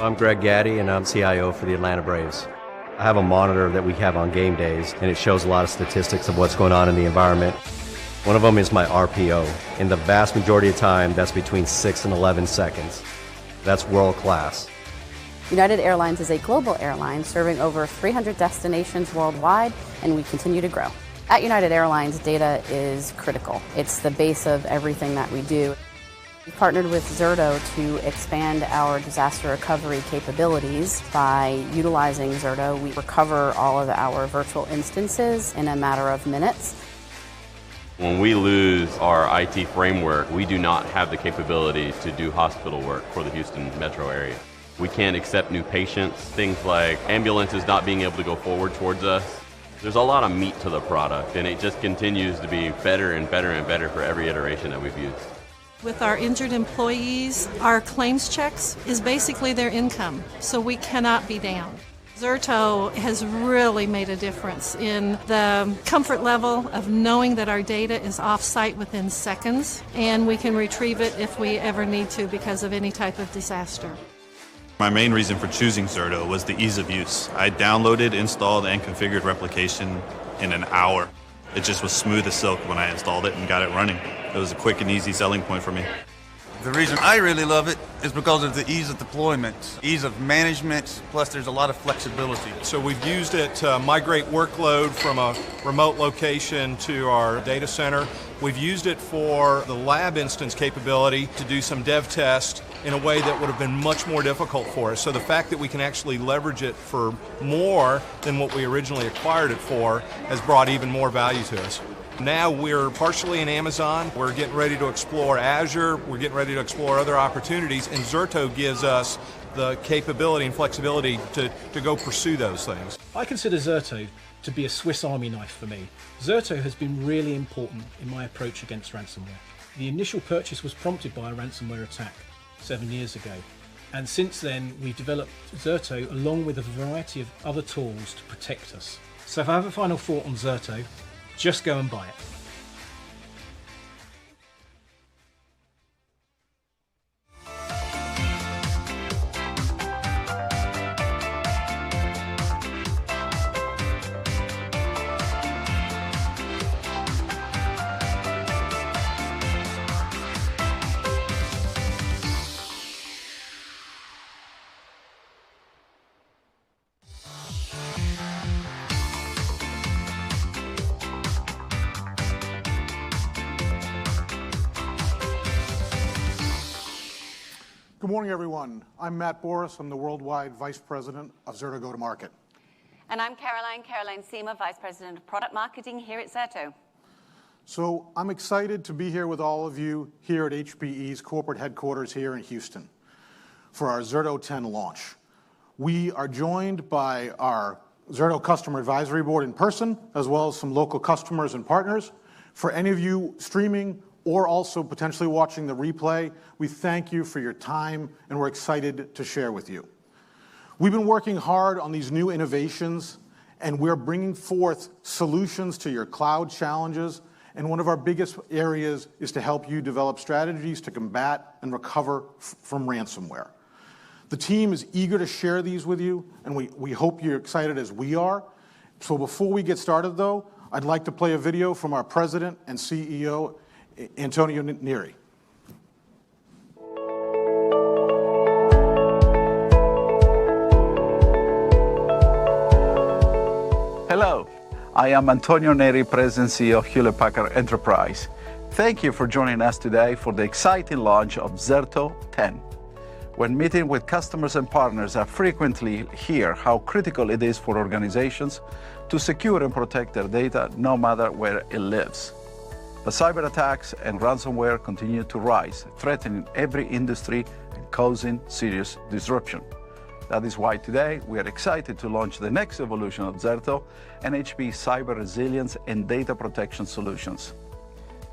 I'm Greg Gaddy, and I'm CIO for the Atlanta Braves. I have a monitor that we have on game days, and it shows a lot of statistics of what's going on in the environment. One of them is my RPO. In the vast majority of time, that's between 6 and 11 seconds. That's world class. United Airlines is a global airline serving over 300 destinations worldwide, and we continue to grow. At United Airlines, data is critical. It's the base of everything that we do. We partnered with Zerto to expand our disaster recovery capabilities. By utilizing Zerto, we recover all of our virtual instances in a matter of minutes. When we lose our IT framework, we do not have the capability to do hospital work for the Houston metro area. We can't accept new patients, things like ambulances not being able to go forward towards us. There's a lot of meat to the product, and it just continues to be better and better and better for every iteration that we've used. With our injured employees, our claims checks is basically their income, so we cannot be down. Zerto has really made a difference in the comfort level of knowing that our data is off-site within seconds, and we can retrieve it if we ever need to because of any type of disaster. My main reason for choosing Zerto was the ease of use. I downloaded, installed, and configured replication in an hour. It just was smooth as silk when I installed it and got it running. It was a quick and easy selling point for me. The reason I really love it is because of the ease of deployment, ease of management, plus there's a lot of flexibility. So we've used it to migrate workload from a remote location to our data center. We've used it for the lab instance capability to do some dev test in a way that would have been much more difficult for us. So the fact that we can actually leverage it for more than what we originally acquired it for has brought even more value to us. Now we're partially in Amazon. We're getting ready to explore Azure. We're getting ready to explore other opportunities, and Zerto gives us the capability and flexibility to go pursue those things. I consider Zerto to be a Swiss Army knife for me. Zerto has been really important in my approach against ransomware. The initial purchase was prompted by a ransomware attack 7 years ago, and since then we've developed Zerto along with a variety of other tools to protect us. So if I have a final thought on Zerto, just go and buy it. Good morning, everyone. I'm Matt Boris. I'm the Worldwide Vice President of Zerto Go-to-Market. And I'm Caroline Seymour, Vice President of Product Marketing here at Zerto. So I'm excited to be here with all of you here at HPE's corporate headquarters here in Houston for our Zerto 10 launch. We are joined by our Zerto Customer Advisory Board in person, as well as some local customers and partners. For any of you streaming or also potentially watching the replay, we thank you for your time, and we're excited to share with you. We've been working hard on these new innovations, and we're bringing forth solutions to your cloud challenges, and one of our biggest areas is to help you develop strategies to combat and recover from ransomware. The team is eager to share these with you, and we hope you're excited as we are. So before we get started, though, I'd like to play a video from our President and CEO, Antonio Neri. Hello, I am Antonio Neri, President and CEO of Hewlett Packard Enterprise. Thank you for joining us today for the exciting launch of Zerto 10. When meeting with customers and partners, I frequently hear how critical it is for organizations to secure and protect their data no matter where it lives. But cyber attacks and ransomware continue to rise, threatening every industry and causing serious disruption. That is why today we are excited to launch the next evolution of Zerto and HPE cyber resilience and data protection solutions.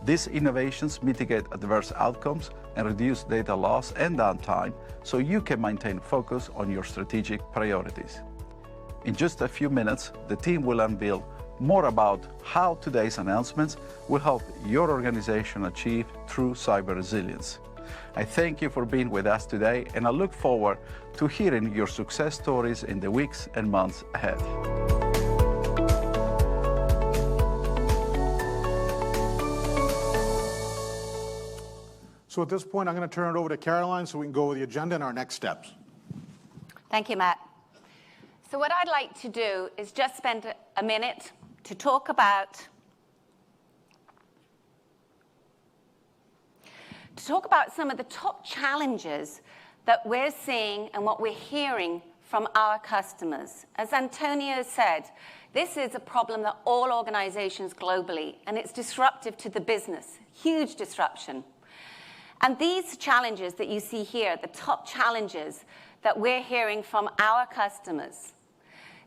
These innovations mitigate adverse outcomes and reduce data loss and downtime so you can maintain focus on your strategic priorities. In just a few minutes, the team will unveil more about how today's announcements will help your organization achieve true cyber resilience. I thank you for being with us today, and I look forward to hearing your success stories in the weeks and months ahead. So at this point, I'm going to turn it over to Caroline so we can go with the agenda and our next steps. Thank you, Matt. So what I'd like to do is just spend a minute to talk about some of the top challenges that we're seeing and what we're hearing from our customers. As Antonio said, this is a problem that all organizations globally, and it's disruptive to the business, huge disruption. And these challenges that you see here, the top challenges that we're hearing from our customers.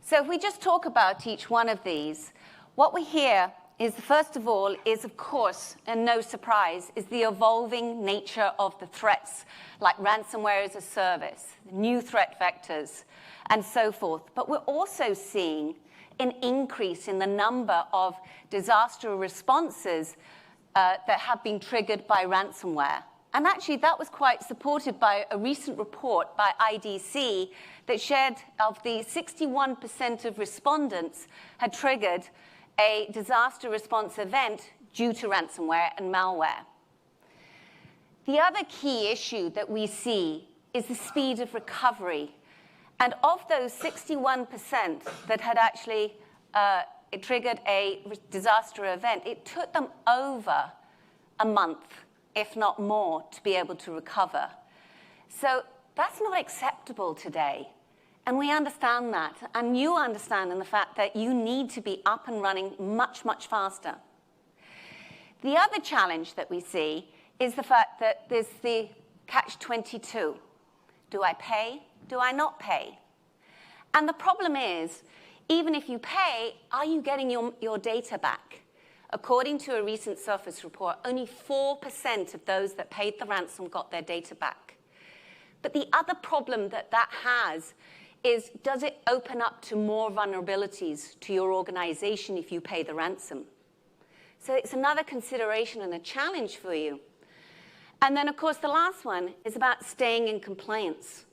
So if we just talk about each one of these, what we hear is, first of all, is of course, and no surprise, is the evolving nature of the threats, like ransomware as a service, new threat vectors, and so forth. But we're also seeing an increase in the number of disaster responses that have been triggered by ransomware. And actually, that was quite supported by a recent report by IDC that shared of the 61% of respondents had triggered a disaster response event due to ransomware and malware. The other key issue that we see is the speed of recovery. And of those 61% that had actually triggered a disaster event, it took them over a month, if not more, to be able to recover. So that's not acceptable today. And we understand that. And you understand in the fact that you need to be up and running much, much faster. The other challenge that we see is the fact that there's the catch-22. Do I pay? Do I not pay? And the problem is, even if you pay, are you getting your data back? According to a recent Surface report, only 4% of those that paid the ransom got their data back. But the other problem that has is, does it open up to more vulnerabilities to your organization if you pay the ransom? So it's another consideration and a challenge for you. And then, of course, the last one is about staying in compliance,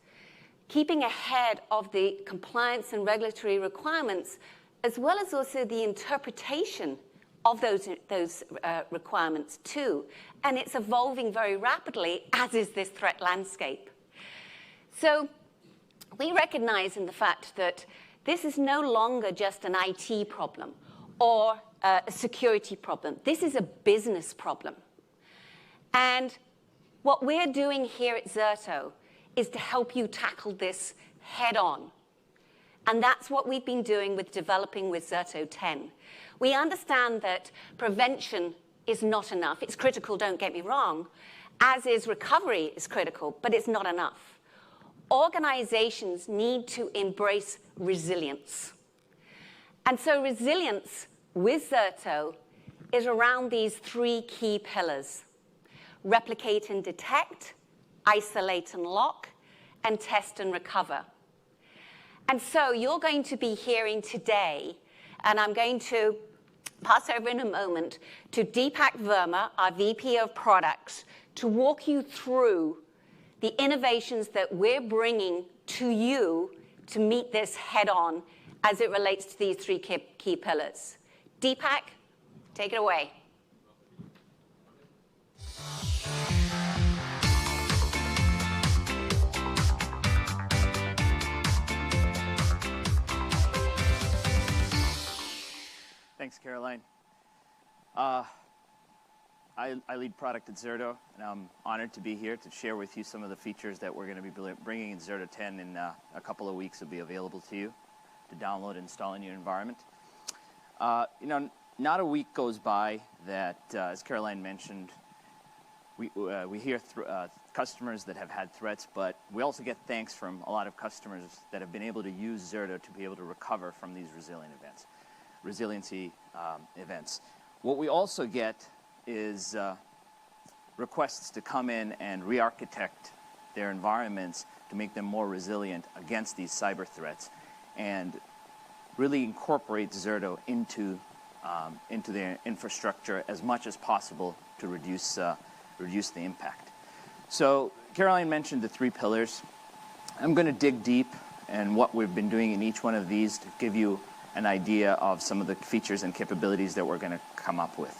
keeping ahead of the compliance and regulatory requirements, as well as also the interpretation of those requirements too. And it's evolving very rapidly, as is this threat landscape. So we recognize in the fact that this is no longer just an IT problem or a security problem. This is a business problem. And what we're doing here at Zerto is to help you tackle this head on. And that's what we've been doing with developing with Zerto 10. We understand that prevention is not enough. It's critical, don't get me wrong, as is recovery is critical, but it's not enough. Organizations need to embrace resilience. And so resilience with Zerto is around these three key pillars: replicate and detect, isolate and lock, and test and recover. And so you're going to be hearing today, and I'm going to pass over in a moment to Deepak Verma, our VP of Products, to walk you through the innovations that we're bringing to you to meet this head on as it relates to these three key pillars. Deepak, take it away. Thanks, Caroline. I lead product at Zerto, and I'm honored to be here to share with you some of the features that we're going to be bringing in Zerto 10 in a couple of weeks. Will be available to you to download and install in your environment. Not a week goes by that, as Caroline mentioned, we hear customers that have had threats, but we also get thanks from a lot of customers that have been able to use Zerto to be able to recover from these resiliency events. What we also get is requests to come in and re-architect their environments to make them more resilient against these cyber threats, and really incorporate Zerto into their infrastructure as much as possible to reduce the impact. So Caroline mentioned the 3 pillars. I'm going to dig deep in what we've been doing in each one of these to give you an idea of some of the features and capabilities that we're going to come up with.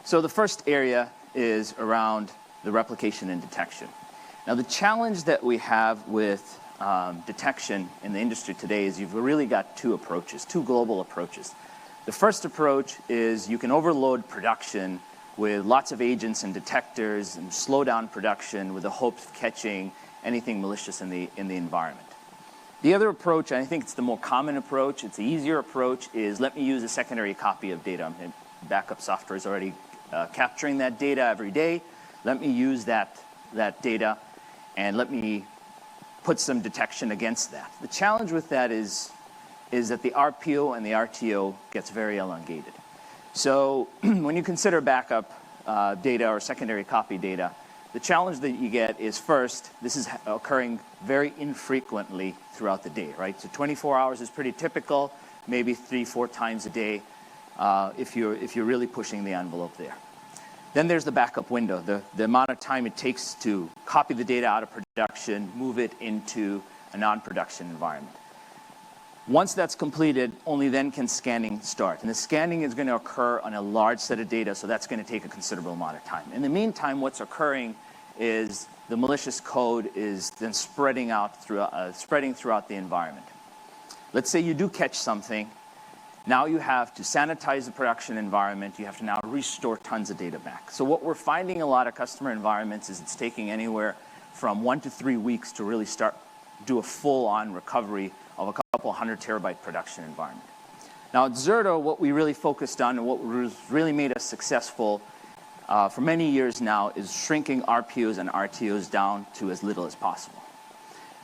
So the first area is around the replication and detection. Now the challenge that we have with detection in the industry today is you've really got 2 approaches, 2 global approaches. The first approach is you can overload production with lots of agents and detectors and slow down production with the hopes of catching anything malicious in the environment. The other approach, and I think it's the more common approach, it's the easier approach, is let me use a secondary copy of data. Backup software is already capturing that data every day. Let me use that data and let me put some detection against that. The challenge with that is that the RPO and the RTO gets very elongated. So when you consider backup data or secondary copy data, the challenge that you get is, first, this is occurring very infrequently throughout the day, right? So 24 hours is pretty typical, maybe 3-4 times a day if you're really pushing the envelope there. Then there's the backup window, the amount of time it takes to copy the data out of production, move it into a non-production environment. Once that's completed, only then can scanning start. And the scanning is going to occur on a large set of data, so that's going to take a considerable amount of time. In the meantime, what's occurring is the malicious code is then spreading throughout the environment. Let's say you do catch something. Now you have to sanitize the production environment. You have to now restore tons of data back. So what we're finding in a lot of customer environments is it's taking anywhere from 1 to 3 weeks to really do a full-on recovery of a couple 100 terabyte production environment. Now at Zerto, what we really focused on and what really made us successful for many years now is shrinking RPOs and RTOs down to as little as possible.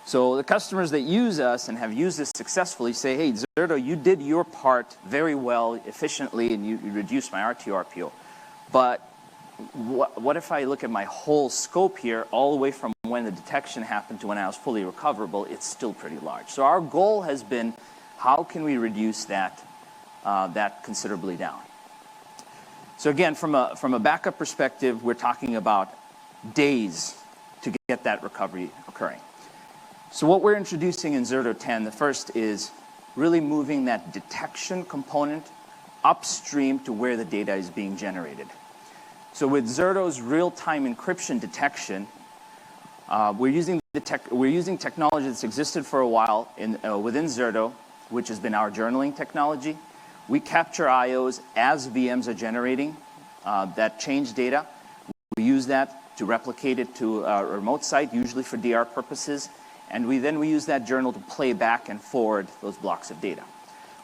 So the customers that use us and have used this successfully say, hey, Zerto, you did your part very well, efficiently, and you reduced my RTO, RPO. But what if I look at my whole scope here, all the way from when the detection happened to when I was fully recoverable, it's still pretty large. So our goal has been, how can we reduce that considerably down? So again, from a backup perspective, we're talking about days to get that recovery occurring. So what we're introducing in Zerto 10, the first is really moving that detection component upstream to where the data is being generated. So with Zerto's real-time encryption detection, we're using technology that's existed for a while within Zerto, which has been our journaling technology. We capture IOs as VMs are generating that change data. We use that to replicate it to a remote site, usually for DR purposes. And we use that journal to play back and forward those blocks of data.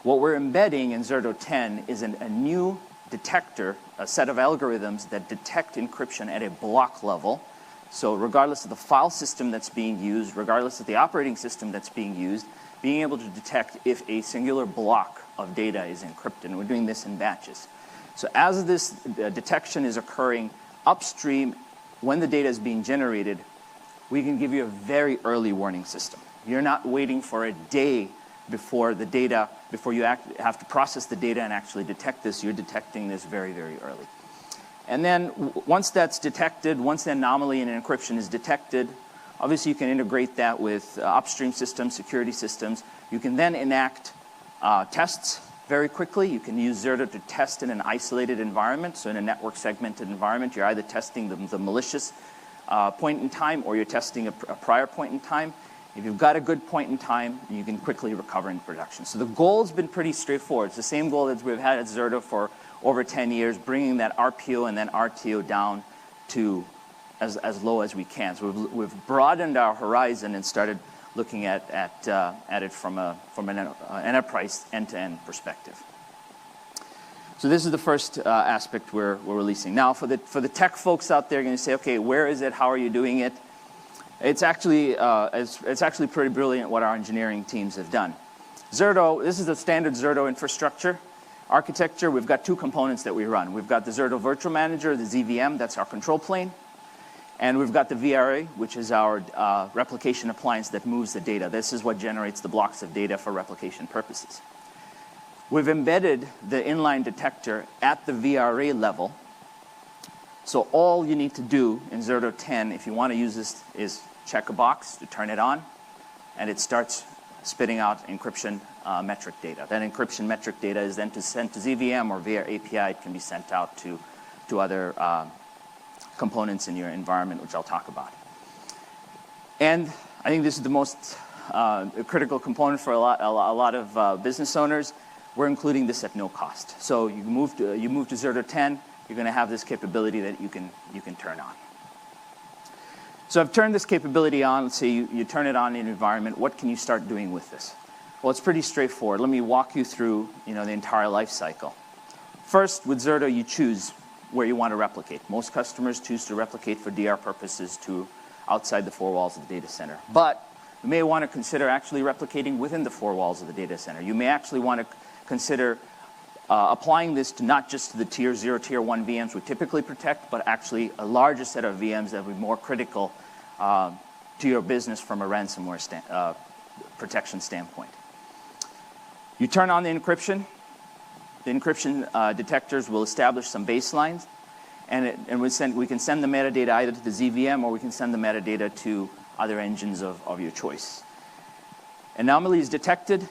What we're embedding in Zerto 10 is a new detector, a set of algorithms that detect encryption at a block level. So regardless of the file system that's being used, regardless of the operating system that's being used, being able to detect if a singular block of data is encrypted. And we're doing this in batches. So as this detection is occurring upstream, when the data is being generated, we can give you a very early warning system. You're not waiting for a day before you have to process the data and actually detect this. You're detecting this very, very early. And then once that's detected, once the anomaly in encryption is detected, obviously you can integrate that with upstream systems, security systems. You can then enact tests very quickly. You can use Zerto to test in an isolated environment. So in a network segmented environment, you're either testing the malicious point in time, or you're testing a prior point in time. If you've got a good point in time, you can quickly recover in production. So the goal's been pretty straightforward. It's the same goal that we've had at Zerto for over 10 years, bringing that RPO and then RTO down to as low as we can. So we've broadened our horizon and started looking at it from an enterprise end-to-end perspective. So this is the first aspect we're releasing. Now, for the tech folks out there, you're going to say, okay, where is it? How are you doing it? It's actually pretty brilliant what our engineering teams have done. Zerto, this is the standard Zerto infrastructure architecture. We've got 2 components that we run. We've got the Zerto Virtual Manager, the ZVM, that's our control plane. And we've got the VRA, which is our replication appliance that moves the data. This is what generates the blocks of data for replication purposes. We've embedded the inline detector at the VRA level. So all you need to do in Zerto 10, if you want to use this, is check a box to turn it on, and it starts spitting out encryption metric data. That encryption metric data is then sent to ZVM, or via API it can be sent out to other components in your environment, which I'll talk about. And I think this is the most critical component for a lot of business owners. We're including this at no cost. So you move to Zerto 10, you're going to have this capability that you can turn on. So I've turned this capability on. Let's say you turn it on in your environment. What can you start doing with this? Well, it's pretty straightforward. Let me walk you through the entire life cycle. First, with Zerto, you choose where you want to replicate. Most customers choose to replicate for DR purposes to outside the four walls of the data center. But you may want to consider actually replicating within the four walls of the data center. You may actually want to consider applying this to not just the tier 0, tier 1 VMs we typically protect, but actually a larger set of VMs that would be more critical to your business from a ransomware protection standpoint. You turn on the encryption. The encryption detectors will establish some baselines, and we can send the metadata either to the ZVM, or we can send the metadata to other engines of your choice. Anomalies detected.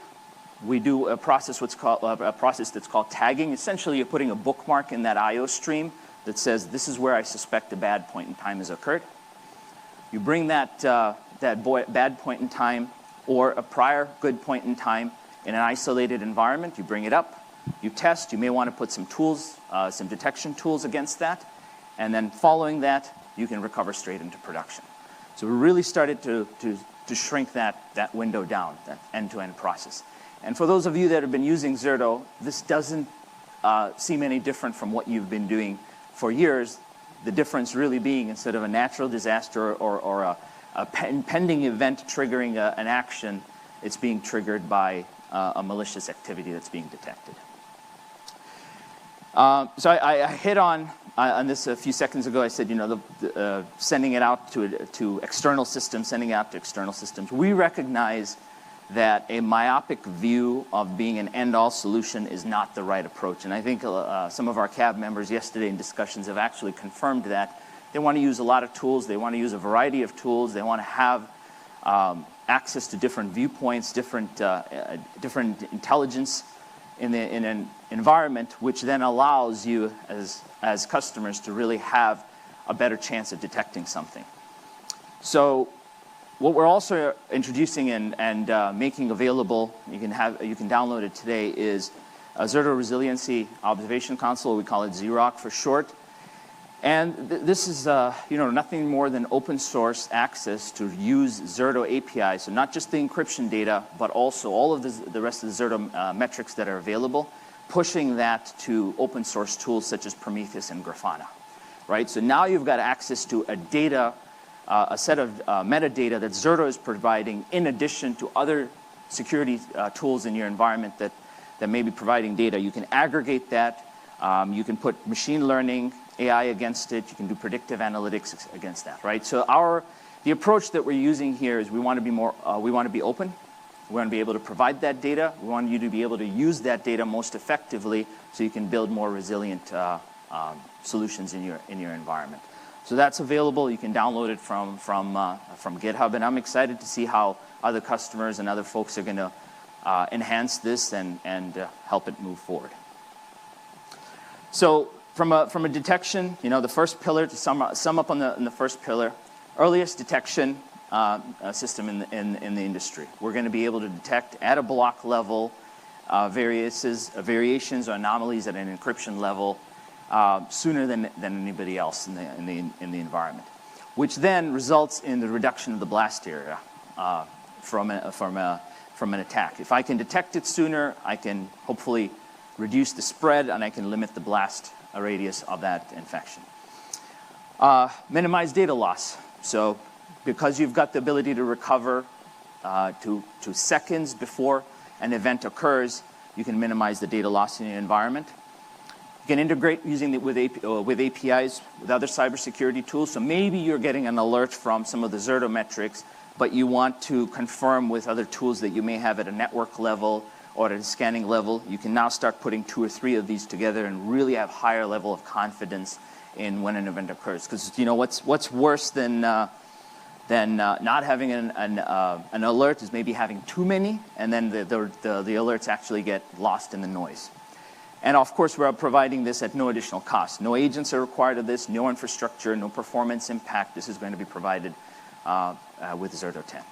We do a process that's called tagging. Essentially, you're putting a bookmark in that I/O stream that says, this is where I suspect a bad point in time has occurred. You bring that bad point in time or a prior good point in time in an isolated environment. You bring it up, you test. You may want to put some tools, some detection tools against that. And then following that, you can recover straight into production. So we really started to shrink that window down, that end-to-end process. And for those of you that have been using Zerto, this doesn't seem any different from what you've been doing for years. The difference really being, instead of a natural disaster or a impending event triggering an action, it's being triggered by a malicious activity that's being detected. So I hit on this a few seconds ago. I said, sending it out to external systems, sending it out to external systems. We recognize that a myopic view of being an end-all solution is not the right approach. And I think some of our CAB members yesterday in discussions have actually confirmed that. They want to use a lot of tools. They want to use a variety of tools. They want to have access to different viewpoints, different intelligence in an environment, which then allows you as customers to really have a better chance of detecting something. So what we're also introducing and making available, you can download it today, is a Zerto Resiliency Observation Console. We call it ZROC for short. And this is nothing more than open source access to use Zerto API. So not just the encryption data, but also all of the rest of the Zerto metrics that are available, pushing that to open source tools such as Prometheus and Grafana. Right? So now you've got access to a set of metadata that Zerto is providing, in addition to other security tools in your environment that may be providing data. You can aggregate that. You can put machine learning, AI against it. You can do predictive analytics against that, right? So the approach that we're using here is we want to be open. We want to be able to provide that data. We want you to be able to use that data most effectively, so you can build more resilient solutions in your environment. So that's available. You can download it from GitHub, and I'm excited to see how other customers and other folks are going to enhance this and help it move forward. So from a detection, the first pillar, to sum up on the first pillar, earliest detection system in the industry. We're going to be able to detect at a block level variations or anomalies at an encryption level sooner than anybody else in the environment, which then results in the reduction of the blast area from an attack. If I can detect it sooner, I can hopefully reduce the spread, and I can limit the blast radius of that infection. Minimize data loss. So because you've got the ability to recover to seconds before an event occurs, you can minimize the data loss in your environment. You can integrate using it with APIs, with other cybersecurity tools. So maybe you're getting an alert from some of the Zerto metrics, but you want to confirm with other tools that you may have at a network level or at a scanning level, you can now start putting 2 or 3 of these together and really have higher level of confidence in when an event occurs. Because what's worse than not having an alert is maybe having too many, and then the alerts actually get lost in the noise. And of course, we're providing this at no additional cost. No agents are required of this, no infrastructure, no performance impact. This is going to be provided with Zerto 10.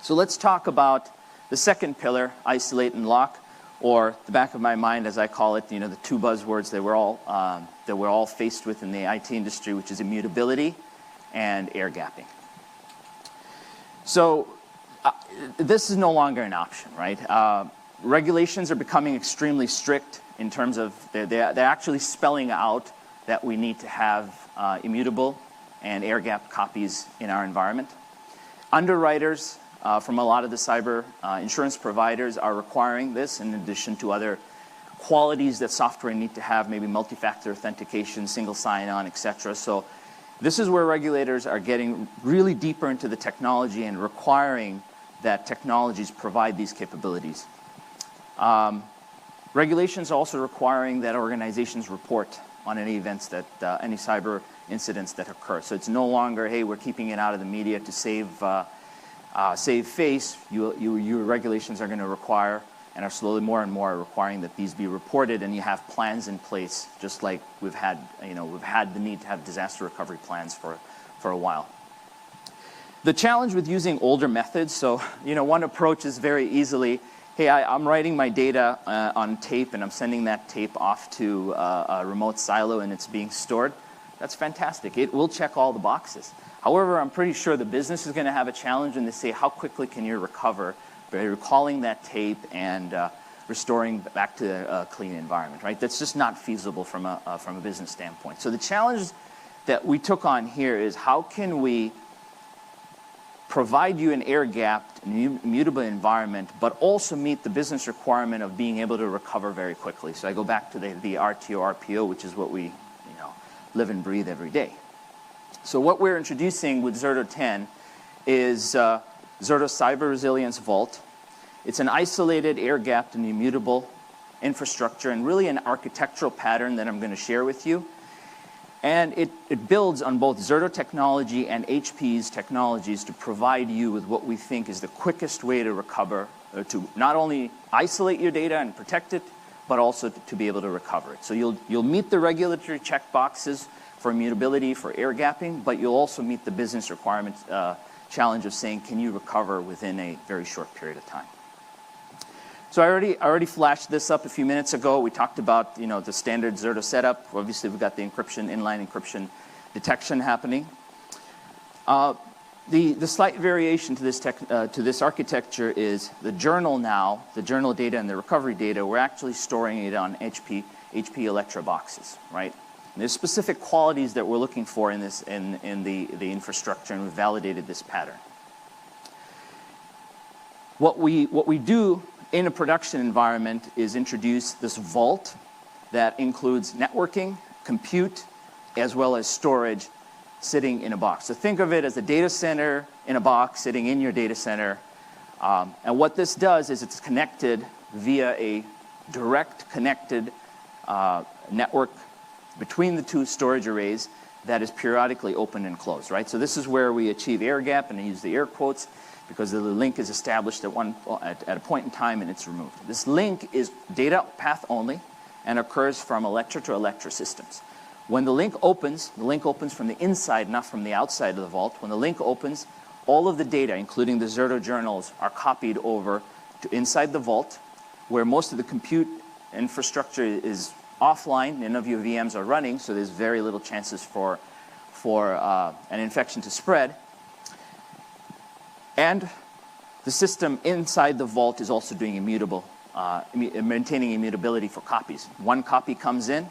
So let's talk about the second pillar, isolate and lock, or the back of my mind, as I call it, the 2 buzzwords that we're all faced with in the IT industry, which is immutability and air gapping. So this is no longer an option, right? Regulations are becoming extremely strict in terms of they're actually spelling out that we need to have immutable and air gap copies in our environment. Underwriters from a lot of the cyber insurance providers are requiring this, in addition to other qualities that software need to have, maybe multi-factor authentication, single sign-on, etc. So this is where regulators are getting really deeper into the technology and requiring that technologies provide these capabilities. Regulations are also requiring that organizations report on any events that, any cyber incidents that occur. So it's no longer, hey, we're keeping it out of the media to save face. Your regulations are going to require, and are slowly more and more requiring, that these be reported, and you have plans in place, just like we've had the need to have disaster recovery plans for a while. The challenge with using older methods, so one approach is very easily, hey, I'm writing my data on tape, and I'm sending that tape off to a remote silo, and it's being stored. That's fantastic. It will check all the boxes. However, I'm pretty sure the business is going to have a challenge, and they say, how quickly can you recover by recalling that tape and restoring back to a clean environment, right? That's just not feasible from a business standpoint. So the challenge that we took on here is, how can we provide you an air-gapped, immutable environment, but also meet the business requirement of being able to recover very quickly. So I go back to the RTO, RPO, which is what we live and breathe every day. So what we're introducing with Zerto 10 is Zerto Cyber Resilience Vault. It's an isolated, air-gapped, and immutable infrastructure, and really an architectural pattern that I'm going to share with you. And it builds on both Zerto technology and HPE's technologies to provide you with what we think is the quickest way to recover, to not only isolate your data and protect it, but also to be able to recover it. So you'll meet the regulatory check boxes for immutability, for air gapping, but you'll also meet the business requirement challenge of saying, can you recover within a very short period of time? So I already flashed this up a few minutes ago. We talked about the standard Zerto setup. Obviously, we've got the encryption, inline encryption detection happening. The slight variation to this architecture is the journal now, the journal data and the recovery data, we're actually storing it on HP Electra boxes, right? And there's specific qualities that we're looking for in this in the infrastructure, and we've validated this pattern. What we do in a production environment is introduce this vault that includes networking, compute, as well as storage sitting in a box. So think of it as a data center in a box sitting in your data center. And what this does is it's connected via a direct connected network between the 2 storage arrays that is periodically open and closed, right? So this is where we achieve air gap, and I use the air quotes because the link is established at a point in time and it's removed. This link is data path only and occurs from Electra to Electra systems. When the link opens from the inside, not from the outside of the vault. When the link opens, all of the data, including the Zerto journals, are copied over to inside the vault, where most of the compute infrastructure is offline. None of your VMs are running, so there's very little chances for an infection to spread. And the system inside the vault is also doing maintaining immutability for copies. One copy comes in,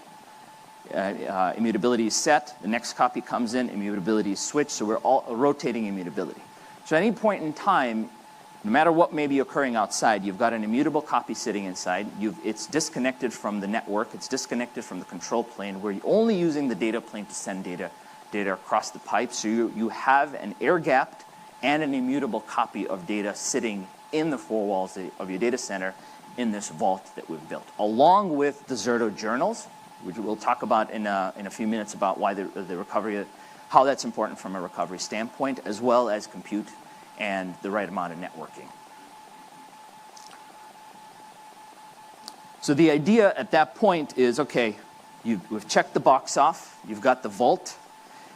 immutability is set. The next copy comes in, immutability is switched. So we're all rotating immutability. So at any point in time, no matter what may be occurring outside, you've got an immutable copy sitting inside. It's disconnected from the network. It's disconnected from the control plane, where you're only using the data plane to send data across the pipe. So you have an air-gapped and an immutable copy of data sitting in the 4 walls of your data center in this vault that we've built, along with the Zerto journals, which we'll talk about in a few minutes about why the recovery, how that's important from a recovery standpoint, as well as compute and the right amount of networking. So the idea at that point is, okay, we've checked the box off. You've got the vault.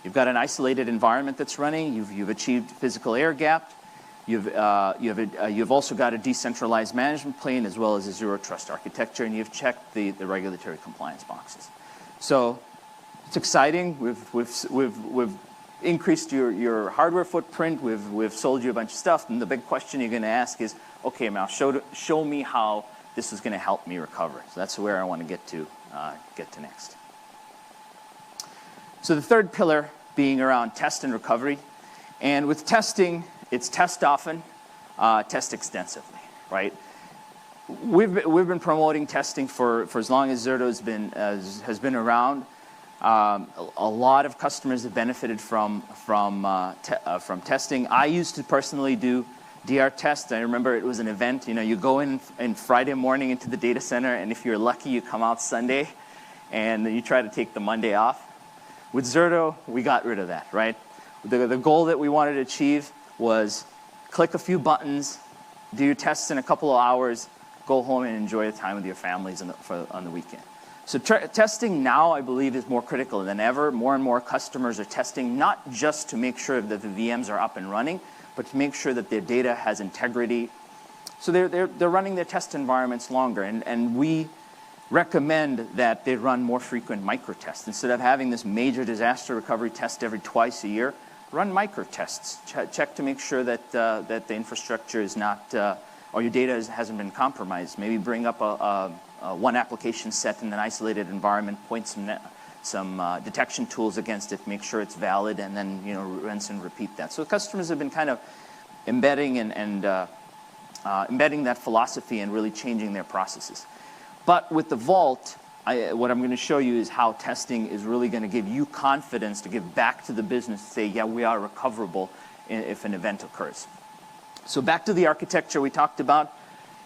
You've got an isolated environment that's running. You've achieved physical air gap. You've also got a decentralized management plane as well as a zero trust architecture, and you've checked the regulatory compliance boxes. So it's exciting. We've increased your hardware footprint. We've sold you a bunch of stuff, and the big question you're going to ask is, okay, now show me how this is going to help me recover. So that's where I want to get to next. So the third pillar being around test and recovery, and with testing, it's test often, test extensively, right? We've been promoting testing for as long as Zerto has been around. A lot of customers have benefited from testing. I used to personally do DR tests. I remember it was an event. You go in Friday morning into the data center, and if you're lucky, you come out Sunday, and then you try to take the Monday off. With Zerto, we got rid of that, right? The goal that we wanted to achieve was click a few buttons, do your tests in a couple of hours, go home and enjoy the time with your families on the weekend. So testing now, I believe, is more critical than ever. More and more customers are testing, not just to make sure that the VMs are up and running, but to make sure that their data has integrity. So they're running their test environments longer, and we recommend that they run more frequent micro tests. Instead of having this major disaster recovery test every twice a year, run micro tests. Check to make sure that the infrastructure is not, or your data hasn't been compromised. Maybe bring up one application set in an isolated environment, point some detection tools against it, make sure it's valid, and then rinse and repeat that. So customers have been kind of embedding embedding that philosophy and really changing their processes. But with the Vault, what I'm going to show you is how testing is really going to give you confidence to give back to the business to say, yeah, we are recoverable if an event occurs. So back to the architecture we talked about.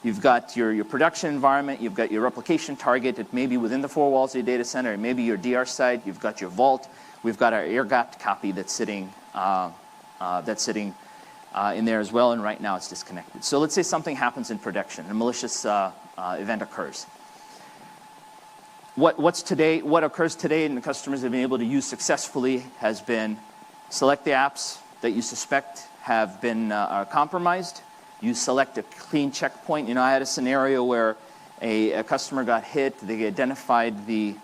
You've got your production environment. You've got your replication target. It may be within the four walls of your data center. It may be your DR site. You've got your Vault. We've got our air-gapped copy that's sitting in there as well, and right now it's disconnected. So let's say something happens in production. A malicious event occurs. What occurs today and the customers have been able to use successfully has been select the apps that you suspect have been compromised. You select a clean checkpoint. I had a scenario where a customer got hit. They identified the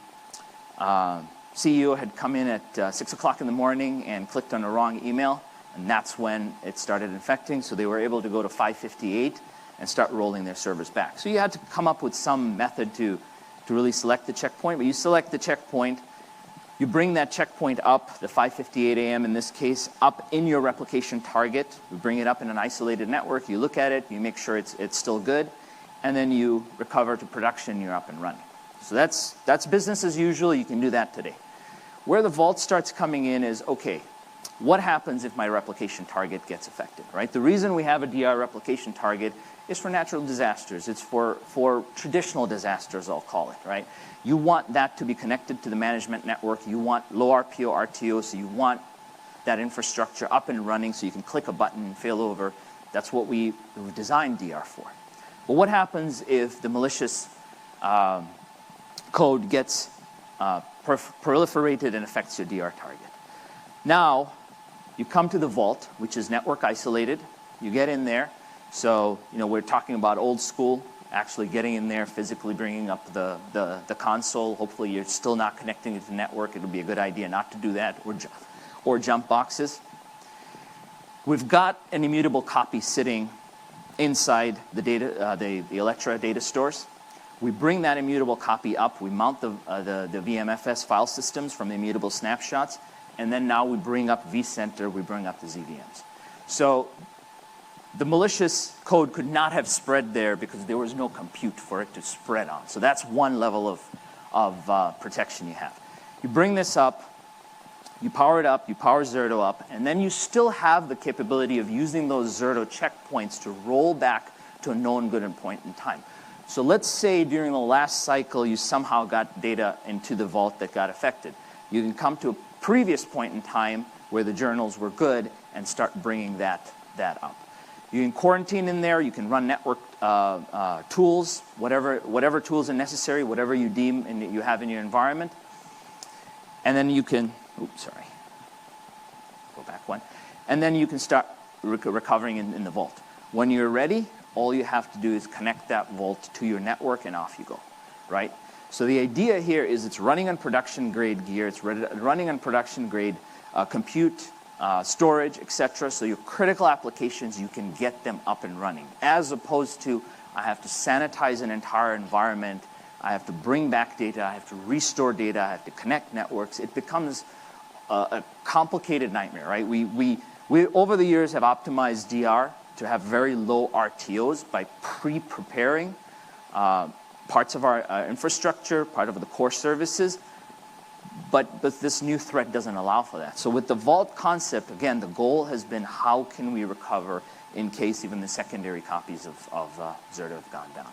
CEO had come in at 6 o'clock in the morning and clicked on the wrong email, and that's when it started infecting. So they were able to go to 558 and start rolling their servers back. So you had to come up with some method to really select the checkpoint. But you select the checkpoint, you bring that checkpoint up, the 5:58 a.m. in this case, up in your replication target. You bring it up in an isolated network. You look at it, you make sure it's still good, and then you recover to production. You're up and running. So that's business as usual. You can do that today. Where the Vault starts coming in is, okay, what happens if my replication target gets affected, right? The reason we have a DR replication target is for natural disasters. It's for traditional disasters, I'll call it, right? You want that to be connected to the management network. You want low RPO, RTO, so you want that infrastructure up and running so you can click a button and fail over. That's what we designed DR for. But what happens if the malicious code gets proliferated and affects your DR target? Now, you come to the Vault, which is network isolated. You get in there. So, we're talking about old school, actually getting in there, physically bringing up the console. Hopefully, you're still not connecting to the network. It would be a good idea not to do that, or jump boxes. We've got an immutable copy sitting inside the the Electra data stores. We bring that immutable copy up. We mount the VMFS file systems from the immutable snapshots. And then now we bring up vCenter, we bring up the ZVMs. So the malicious code could not have spread there because there was no compute for it to spread on. So that's one level of protection you have. You bring this up, you power it up, you power Zerto up, and then you still have the capability of using those Zerto checkpoints to roll back to a known good point in time. So let's say during the last cycle you somehow got data into the vault that got affected. You can come to a previous point in time where the journals were good and start bringing that up. You can quarantine in there. You can run network tools, whatever tools are necessary, whatever you deem and you have in your environment. And then you can, go back one. And then you can start recovering in the vault. When you're ready, all you have to do is connect that vault to your network and off you go, right? So the idea here is it's running on production grade gear, it's running on production grade compute, storage, etc. So your critical applications, you can get them up and running, as opposed to I have to sanitize an entire environment, I have to bring back data, I have to restore data, I have to connect networks. It becomes a complicated nightmare, right? We over the years have optimized DR to have very low RTOs by pre-preparing parts of our infrastructure, part of the core services, but this new threat doesn't allow for that. So with the vault concept, again, the goal has been how can we recover in case even the secondary copies of Zerto have gone down.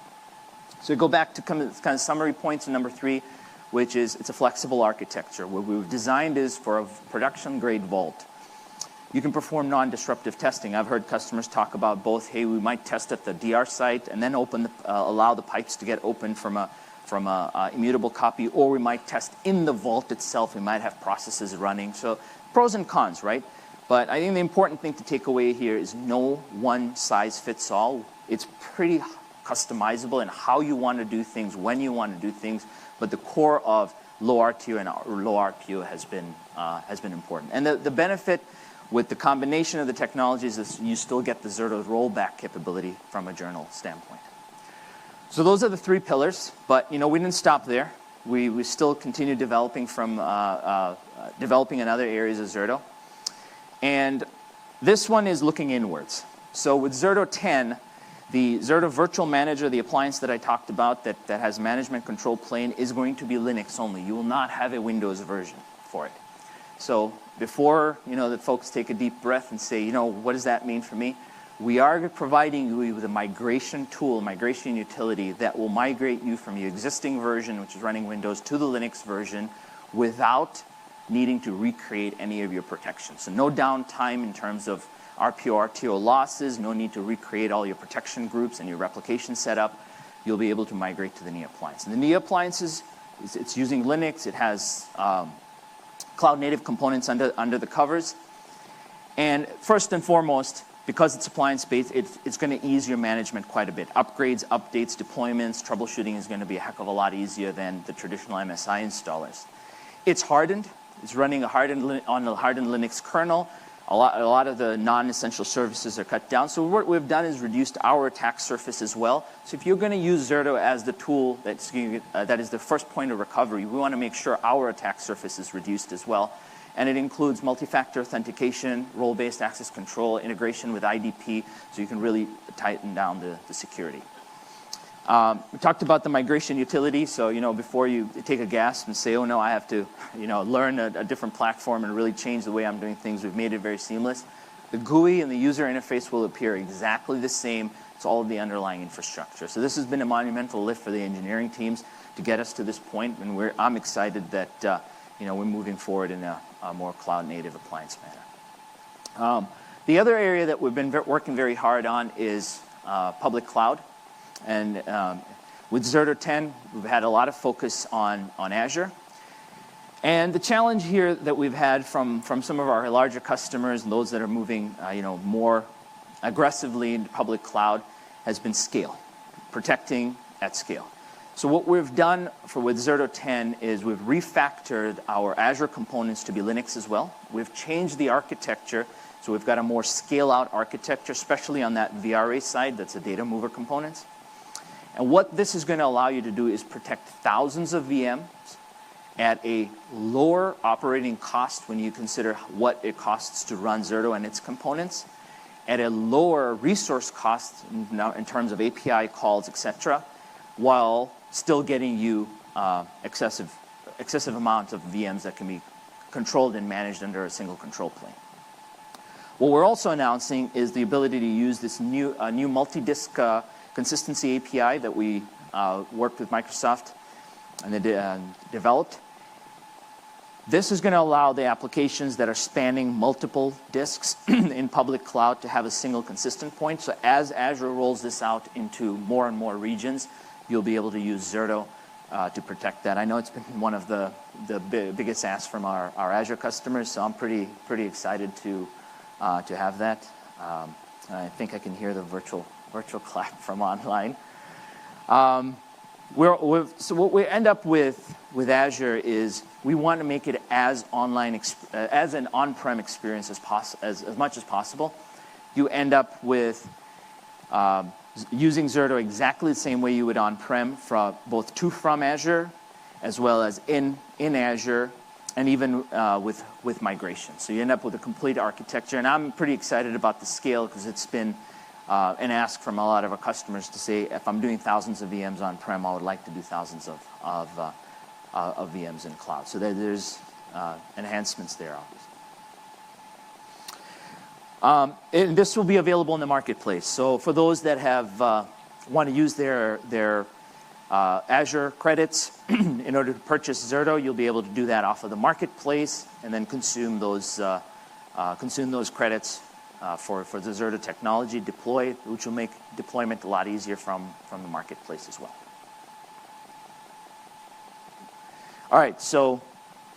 So we go back to kind of summary points in number 3, which is it's a flexible architecture. What we've designed is for a production-grade vault. You can perform non-disruptive testing. I've heard customers talk about both, hey, we might test at the DR site and then allow the pipes to get open from a immutable copy, or we might test in the vault itself. We might have processes running. So pros and cons, right? But I think the important thing to take away here is no one size fits all. It's pretty customizable in how you want to do things, when you want to do things, but the core of low RTO and low RPO has been important. And the benefit with the combination of the technologies is you still get the Zerto rollback capability from a journal standpoint. So those are the 3 pillars, but we didn't stop there. We still continue developing developing in other areas of Zerto. And this one is looking inwards. So with Zerto 10, the Zerto Virtual Manager, the appliance that I talked about that has management control plane, is going to be Linux only. You will not have a Windows version for it. So before the folks take a deep breath and say, what does that mean for me? We are providing you with a migration tool, migration utility that will migrate you from your existing version, which is running Windows, to the Linux version without needing to recreate any of your protections. So no downtime in terms of RPO, RTO losses, no need to recreate all your protection groups and your replication setup. You'll be able to migrate to the knee appliance. And the knee appliances, it's using Linux. It has cloud-native components under the covers. And first and foremost, because it's appliance-based, it's going to ease your management quite a bit. Upgrades, updates, deployments, troubleshooting is going to be a heck of a lot easier than the traditional MSI installers. It's hardened. It's running on a hardened Linux kernel. A lot of the non-essential services are cut down. So what we've done is reduced our attack surface as well. So if you're going to use Zerto as the tool that is the first point of recovery, we want to make sure our attack surface is reduced as well. And it includes multi-factor authentication, role-based access control, integration with IDP, so you can really tighten down the security. We talked about the migration utility, so before you take a gasp and say, oh no, I have to learn a different platform and really change the way I'm doing things, we've made it very seamless. The GUI and the user interface will appear exactly the same. It's all of the underlying infrastructure. So this has been a monumental lift for the engineering teams to get us to this point, and I'm excited that we're moving forward in a more cloud-native appliance manner. The other area that we've been working very hard on is public cloud. And with Zerto 10, we've had a lot of focus on Azure. And the challenge here that we've had from some of our larger customers and those that are moving more aggressively into public cloud has been scale, protecting at scale. So what we've done with Zerto 10 is we've refactored our Azure components to be Linux as well. We've changed the architecture, so we've got a more scale-out architecture, especially on that VRA side, that's the data mover components. And what this is going to allow you to do is protect thousands of VMs at a lower operating cost when you consider what it costs to run Zerto and its components, at a lower resource cost in terms of API calls, etc., while still getting you excessive amounts of VMs that can be controlled and managed under a single control plane. What we're also announcing is the ability to use this new multi-disk consistency API that we worked with Microsoft and they developed. This is going to allow the applications that are spanning multiple disks in public cloud to have a single consistent point. So as Azure rolls this out into more and more regions, you'll be able to use Zerto to protect that. I know it's been one of the biggest asks from our Azure customers, so I'm pretty excited to have that. I think I can hear the virtual clap from online. So what we end up with Azure is we want to make it as as an on-prem experience as much as possible. You end up with using Zerto exactly the same way you would on-prem, both from Azure as well as in Azure, and even with migration. So you end up with a complete architecture, and I'm pretty excited about the scale because it's been an ask from a lot of our customers to say, if I'm doing thousands of VMs on-prem, I would like to do thousands of VMs in cloud. So there's enhancements there, obviously. And this will be available in the marketplace. So for those that have want to use their Azure credits in order to purchase Zerto, you'll be able to do that off of the marketplace and then consume those credits for the Zerto technology, deploy it, which will make deployment a lot easier from the marketplace as well. All right, so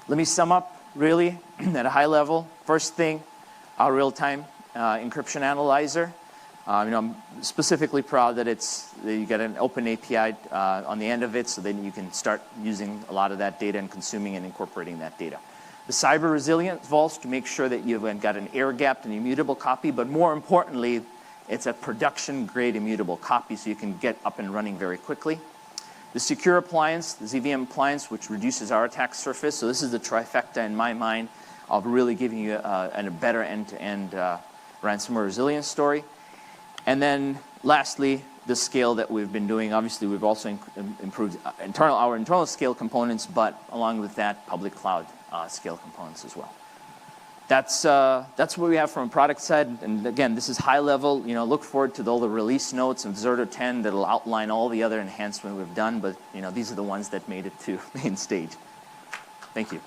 let me sum up really at a high level. First thing, our real-time encryption analyzer. I'm specifically proud that you get an open API on the end of it, so then you can start using a lot of that data and consuming and incorporating that data. The cyber resilience vaults to make sure that you've got an air-gapped and immutable copy, but more importantly, it's a production-grade immutable copy so you can get up and running very quickly. The secure appliance, the ZVM appliance, which reduces our attack surface. So this is the trifecta in my mind of really giving you a better end-to-end ransomware resilience story. And then lastly, the scale that we've been doing. Obviously, we've also improved our internal scale components, but along with that, public cloud scale components as well. That's what we have from a product side. And again, this is high level. Look forward to all the release notes of Zerto 10 that'll outline all the other enhancements we've done. But these are the ones that made it to main stage. Thank you.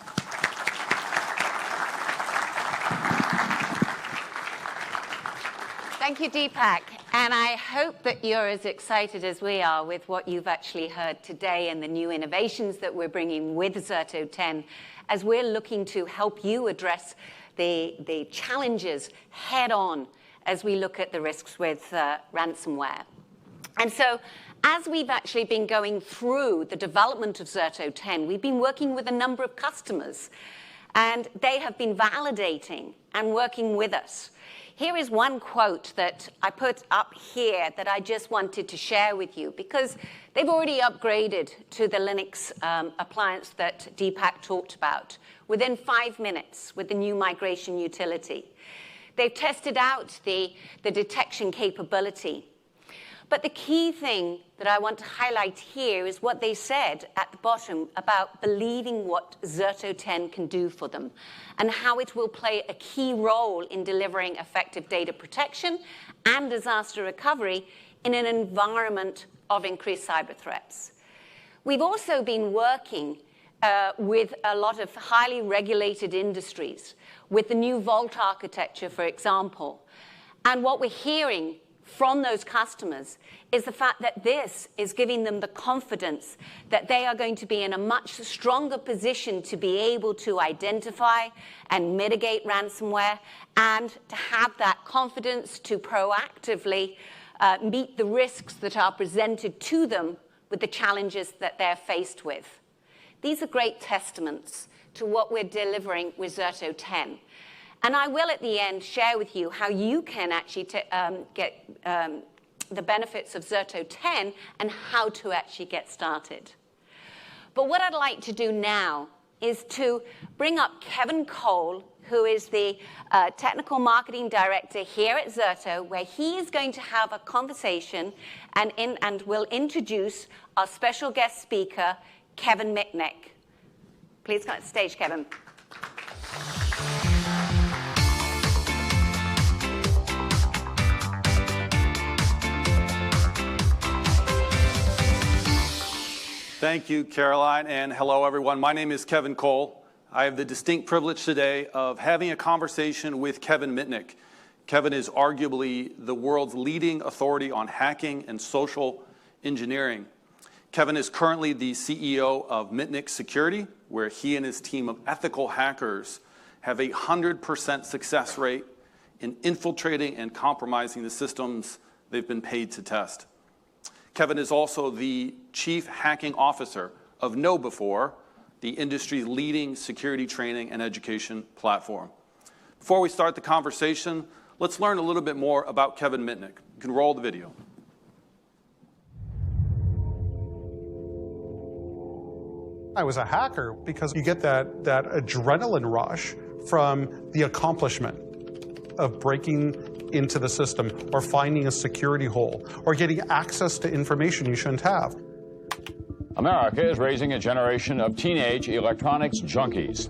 Thank you, Deepak. And I hope that you're as excited as we are with what you've actually heard today and the new innovations that we're bringing with Zerto 10 as we're looking to help you address the challenges head on as we look at the risks with ransomware. And so as we've actually been going through the development of Zerto 10, we've been working with a number of customers, and they have been validating and working with us. Here is one quote that I put up here that I just wanted to share with you because they've already upgraded to the Linux appliance that Deepak talked about within 5 minutes with the new migration utility. They've tested out the detection capability. But the key thing that I want to highlight here is what they said at the bottom about believing what Zerto 10 can do for them and how it will play a key role in delivering effective data protection and disaster recovery in an environment of increased cyber threats. We've also been working with a lot of highly regulated industries, with the new Vault architecture, for example. And what we're hearing from those customers is the fact that this is giving them the confidence that they are going to be in a much stronger position to be able to identify and mitigate ransomware and to have that confidence to proactively meet the risks that are presented to them with the challenges that they're faced with. These are great testaments to what we're delivering with Zerto 10. And I will, at the end, share with you how you can actually get the benefits of Zerto 10 and how to actually get started. But what I'd like to do now is to bring up Kevin Cole, who is the Technical Marketing Director here at Zerto, where he is going to have a conversation and will introduce our special guest speaker, Kevin Mitnick. Please come to the stage, Kevin. Thank you, Caroline, and hello, everyone. My name is Kevin Cole. I have the distinct privilege today of having a conversation with Kevin Mitnick. Kevin is arguably the world's leading authority on hacking and social engineering. Kevin is currently the CEO of Mitnick Security, where he and his team of ethical hackers have a 100% success rate in infiltrating and compromising the systems they've been paid to test. Kevin is also the Chief Hacking Officer of KnowBe4, the industry's leading security training and education platform. Before we start the conversation, let's learn a little bit more about Kevin Mitnick. You can roll the video. I was a hacker because you get that adrenaline rush from the accomplishment of breaking into the system or finding a security hole or getting access to information you shouldn't have. America is raising a generation of teenage electronics junkies.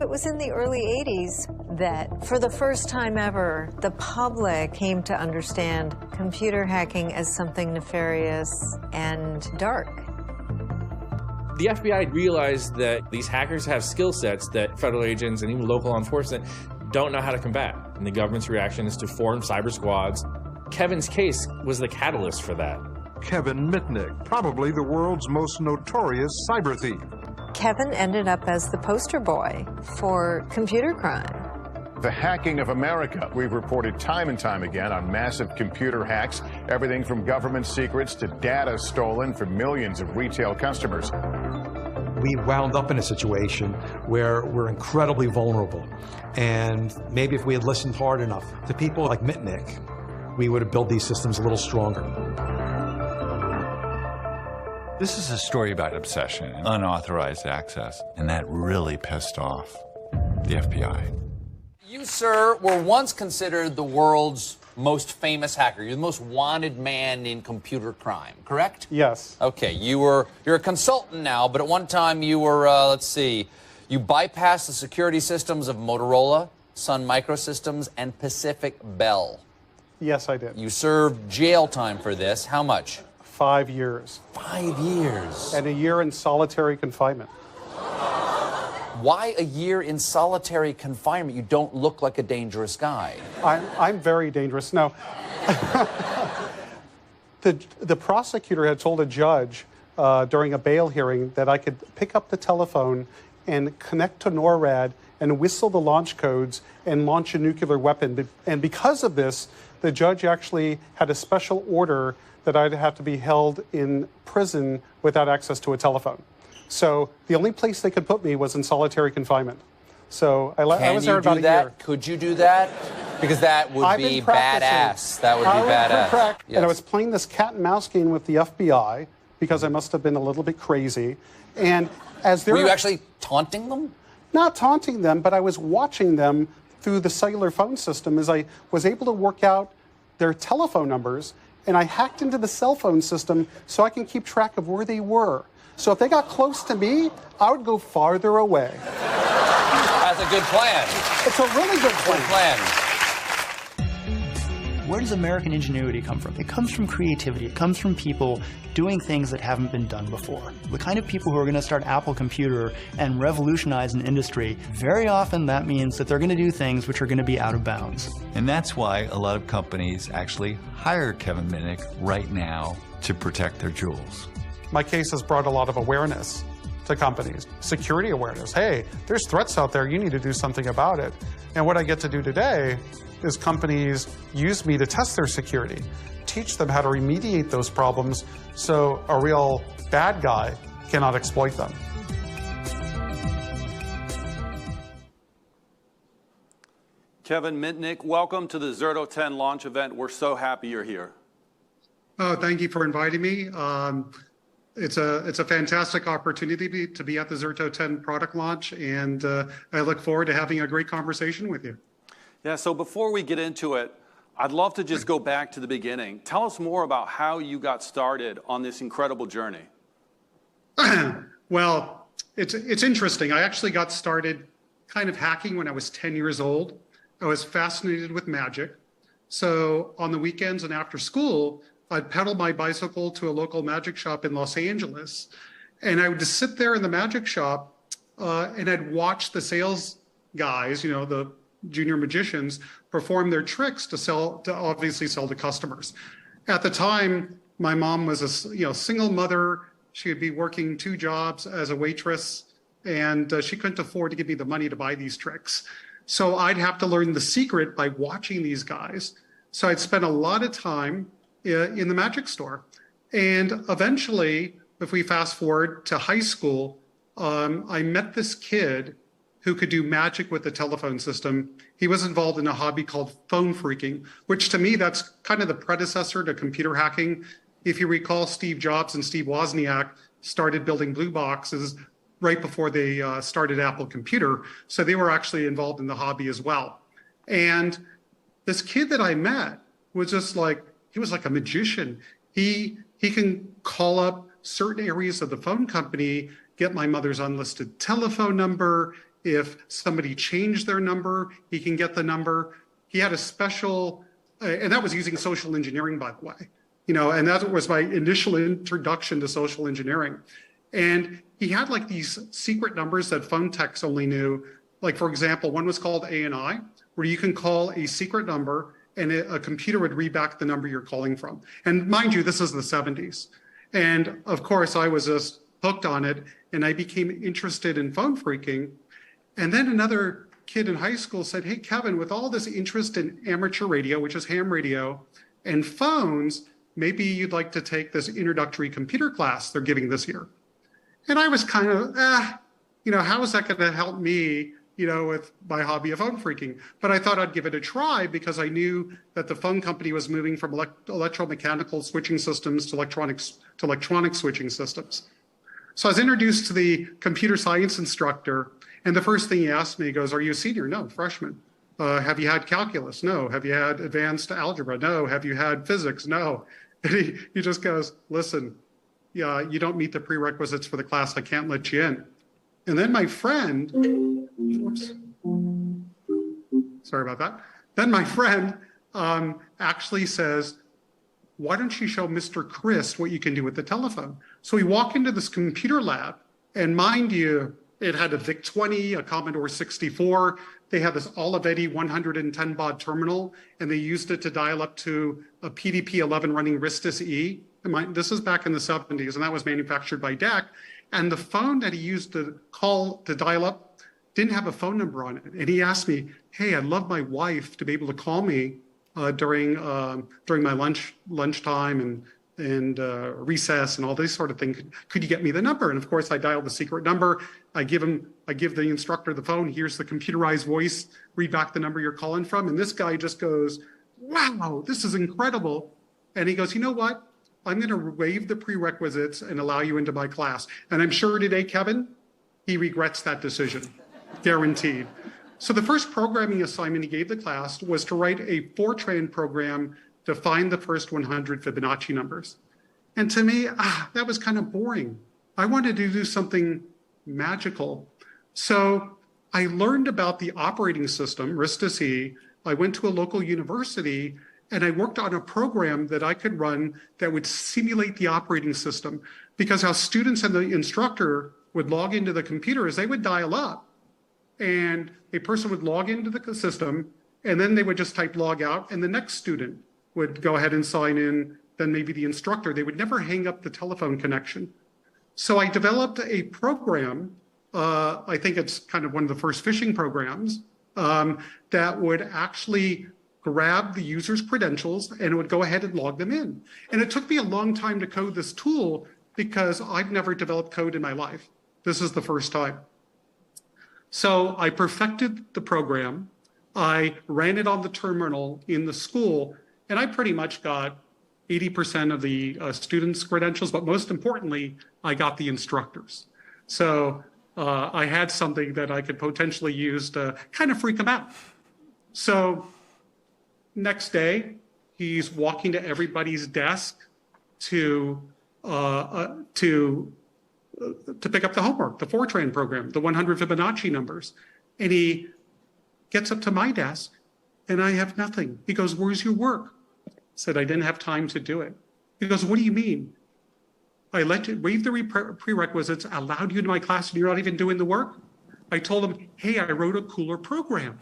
It was in the early 80s that, for the first time ever, the public came to understand computer hacking as something nefarious and dark. The FBI realized that these hackers have skill sets that federal agents and even local law enforcement don't know how to combat. And the government's reaction is to form cyber squads. Kevin's case was the catalyst for that. Kevin Mitnick, probably the world's most notorious cyber thief. Kevin ended up as the poster boy for computer crime. The hacking of America. We've reported time and time again on massive computer hacks, everything from government secrets to data stolen from millions of retail customers. We wound up in a situation where we're incredibly vulnerable. And maybe if we had listened hard enough to people like Mitnick, we would have built these systems a little stronger. This is a story about obsession and unauthorized access, and that really pissed off the FBI. You, sir, were once considered the world's most famous hacker. You're the most wanted man in computer crime, correct? Yes. Okay, you're a consultant now, but at one time you were, let's see, you bypassed the security systems of Motorola, Sun Microsystems, and Pacific Bell. Yes, I did. You served jail time for this. How much? 5 years. 5 years. And a year in solitary confinement. Why a year in solitary confinement? You don't look like a dangerous guy. I'm very dangerous. No. The prosecutor had told a judge during a bail hearing that I could pick up the telephone and connect to NORAD and whistle the launch codes and launch a nuclear weapon. And because of this, the judge actually had a special order that I'd have to be held in prison without access to a telephone. So the only place they could put me was in solitary confinement. So I was there about a year. Could you do that? Because that would be badass. That would be badass. Yes. And I was playing this cat and mouse game with the FBI because I must have been a little bit crazy. And as they were you actually taunting them? Not taunting them, but I was watching them through the cellular phone system as I was able to work out their telephone numbers, and I hacked into the cell phone system so I can keep track of where they were. So if they got close to me, I would go farther away. That's a good plan. It's a really good plan. Where does American ingenuity come from? It comes from creativity. It comes from people doing things that haven't been done before. The kind of people who are going to start Apple Computer and revolutionize an industry, very often that means that they're going to do things which are going to be out of bounds. And that's why a lot of companies actually hire Kevin Mitnick right now to protect their jewels. My case has brought a lot of awareness to companies, security awareness. Hey, there's threats out there, you need to do something about it. And what I get to do today is companies use me to test their security, teach them how to remediate those problems so a real bad guy cannot exploit them. Kevin Mitnick, welcome to the Zerto 10 launch event. We're so happy you're here. Oh, thank you for inviting me. It's a fantastic opportunity to be at the Zerto 10 product launch, and I look forward to having a great conversation with you. Yeah, so before we get into it, I'd love to just go back to the beginning. Tell us more about how you got started on this incredible journey. Well, it's interesting. I actually got started kind of hacking when I was 10 years old. I was fascinated with magic. So on the weekends and after school, I'd pedal my bicycle to a local magic shop in Los Angeles, and I would just sit there in the magic shop and I'd watch the sales guys, the junior magicians, perform their tricks to obviously sell to customers. At the time, my mom was a single mother. She would be working 2 jobs as a waitress, and she couldn't afford to give me the money to buy these tricks. So I'd have to learn the secret by watching these guys. So I'd spend a lot of time in the magic store. And eventually, if we fast forward to high school, I met this kid who could do magic with the telephone system. He was involved in a hobby called phone phreaking, which to me, that's kind of the predecessor to computer hacking. If you recall, Steve Jobs and Steve Wozniak started building blue boxes right before they started Apple Computer. So they were actually involved in the hobby as well. And this kid that I met was just like, he was like a magician. He can call up certain areas of the phone company, get my mother's unlisted telephone number. If somebody changed their number, he can get the number. He had a special, and that was using social engineering, by the way, and that was my initial introduction to social engineering. And he had like these secret numbers that phone techs only knew. Like, for example, one was called ANI, where you can call a secret number and a computer would read back the number you're calling from. And mind you, this is the 70s. And of course, I was just hooked on it, and I became interested in phone phreaking. And then another kid in high school said, hey, Kevin, with all this interest in amateur radio, which is ham radio, and phones, maybe you'd like to take this introductory computer class they're giving this year. And I was kind of, how is that going to help me, with my hobby of phone phreaking? But I thought I'd give it a try because I knew that the phone company was moving from electromechanical switching systems to electronic switching systems. So I was introduced to the computer science instructor, and the first thing he asked me, he goes, are you a senior? No, freshman. Have you had calculus? No. Have you had advanced algebra? No. Have you had physics? No. And he just goes, listen, yeah, you don't meet the prerequisites for the class. I can't let you in. And then my friend, sorry about that. Then my friend actually says, why don't you show Mr. Chris what you can do with the telephone? So we walk into this computer lab, and mind you, it had a VIC-20, a Commodore 64. They had this Olivetti 110 baud terminal, and they used it to dial up to a PDP-11 running Ristus-E. This is back in the 70s, and that was manufactured by DEC. And the phone that he used to dial up didn't have a phone number on it. And he asked me, hey, I'd love my wife to be able to call me during my lunchtime and recess and all these sort of things. Could you get me the number? And of course, I dialed the secret number. I give the instructor the phone. Here's the computerized voice. Read back the number you're calling from. And this guy just goes, wow, this is incredible. And he goes, you know what? I'm going to waive the prerequisites and allow you into my class. And I'm sure today, Kevin, he regrets that decision, guaranteed. So the first programming assignment he gave the class was to write a Fortran program to find the first 100 Fibonacci numbers. And to me, that was kind of boring. I wanted to do something magical. So I learned about the operating system, Ristus-E. I went to a local university, and I worked on a program that I could run that would simulate the operating system, because how students and the instructor would log into the computer is they would dial up, and a person would log into the system, and then they would just type log out, and the next student would go ahead and sign in, then maybe the instructor. They would never hang up the telephone connection. So I developed a program, I think it's kind of one of the first phishing programs, that would actually grab the user's credentials and it would go ahead and log them in. And it took me a long time to code this tool because I've never developed code in my life. This is the first time. So I perfected the program. I ran it on the terminal in the school, and I pretty much got 80% of the students' credentials, but most importantly, I got the instructors. So I had something that I could potentially use to kind of freak them out. So next day, he's walking to everybody's desk to pick up the homework, the Fortran program, the 100 Fibonacci numbers. And he gets up to my desk, and I have nothing. He goes, where's your work? I said, I didn't have time to do it. He goes, what do you mean? I let you waive the prerequisites, allowed you into my class, and you're not even doing the work? I told him, hey, I wrote a cooler program.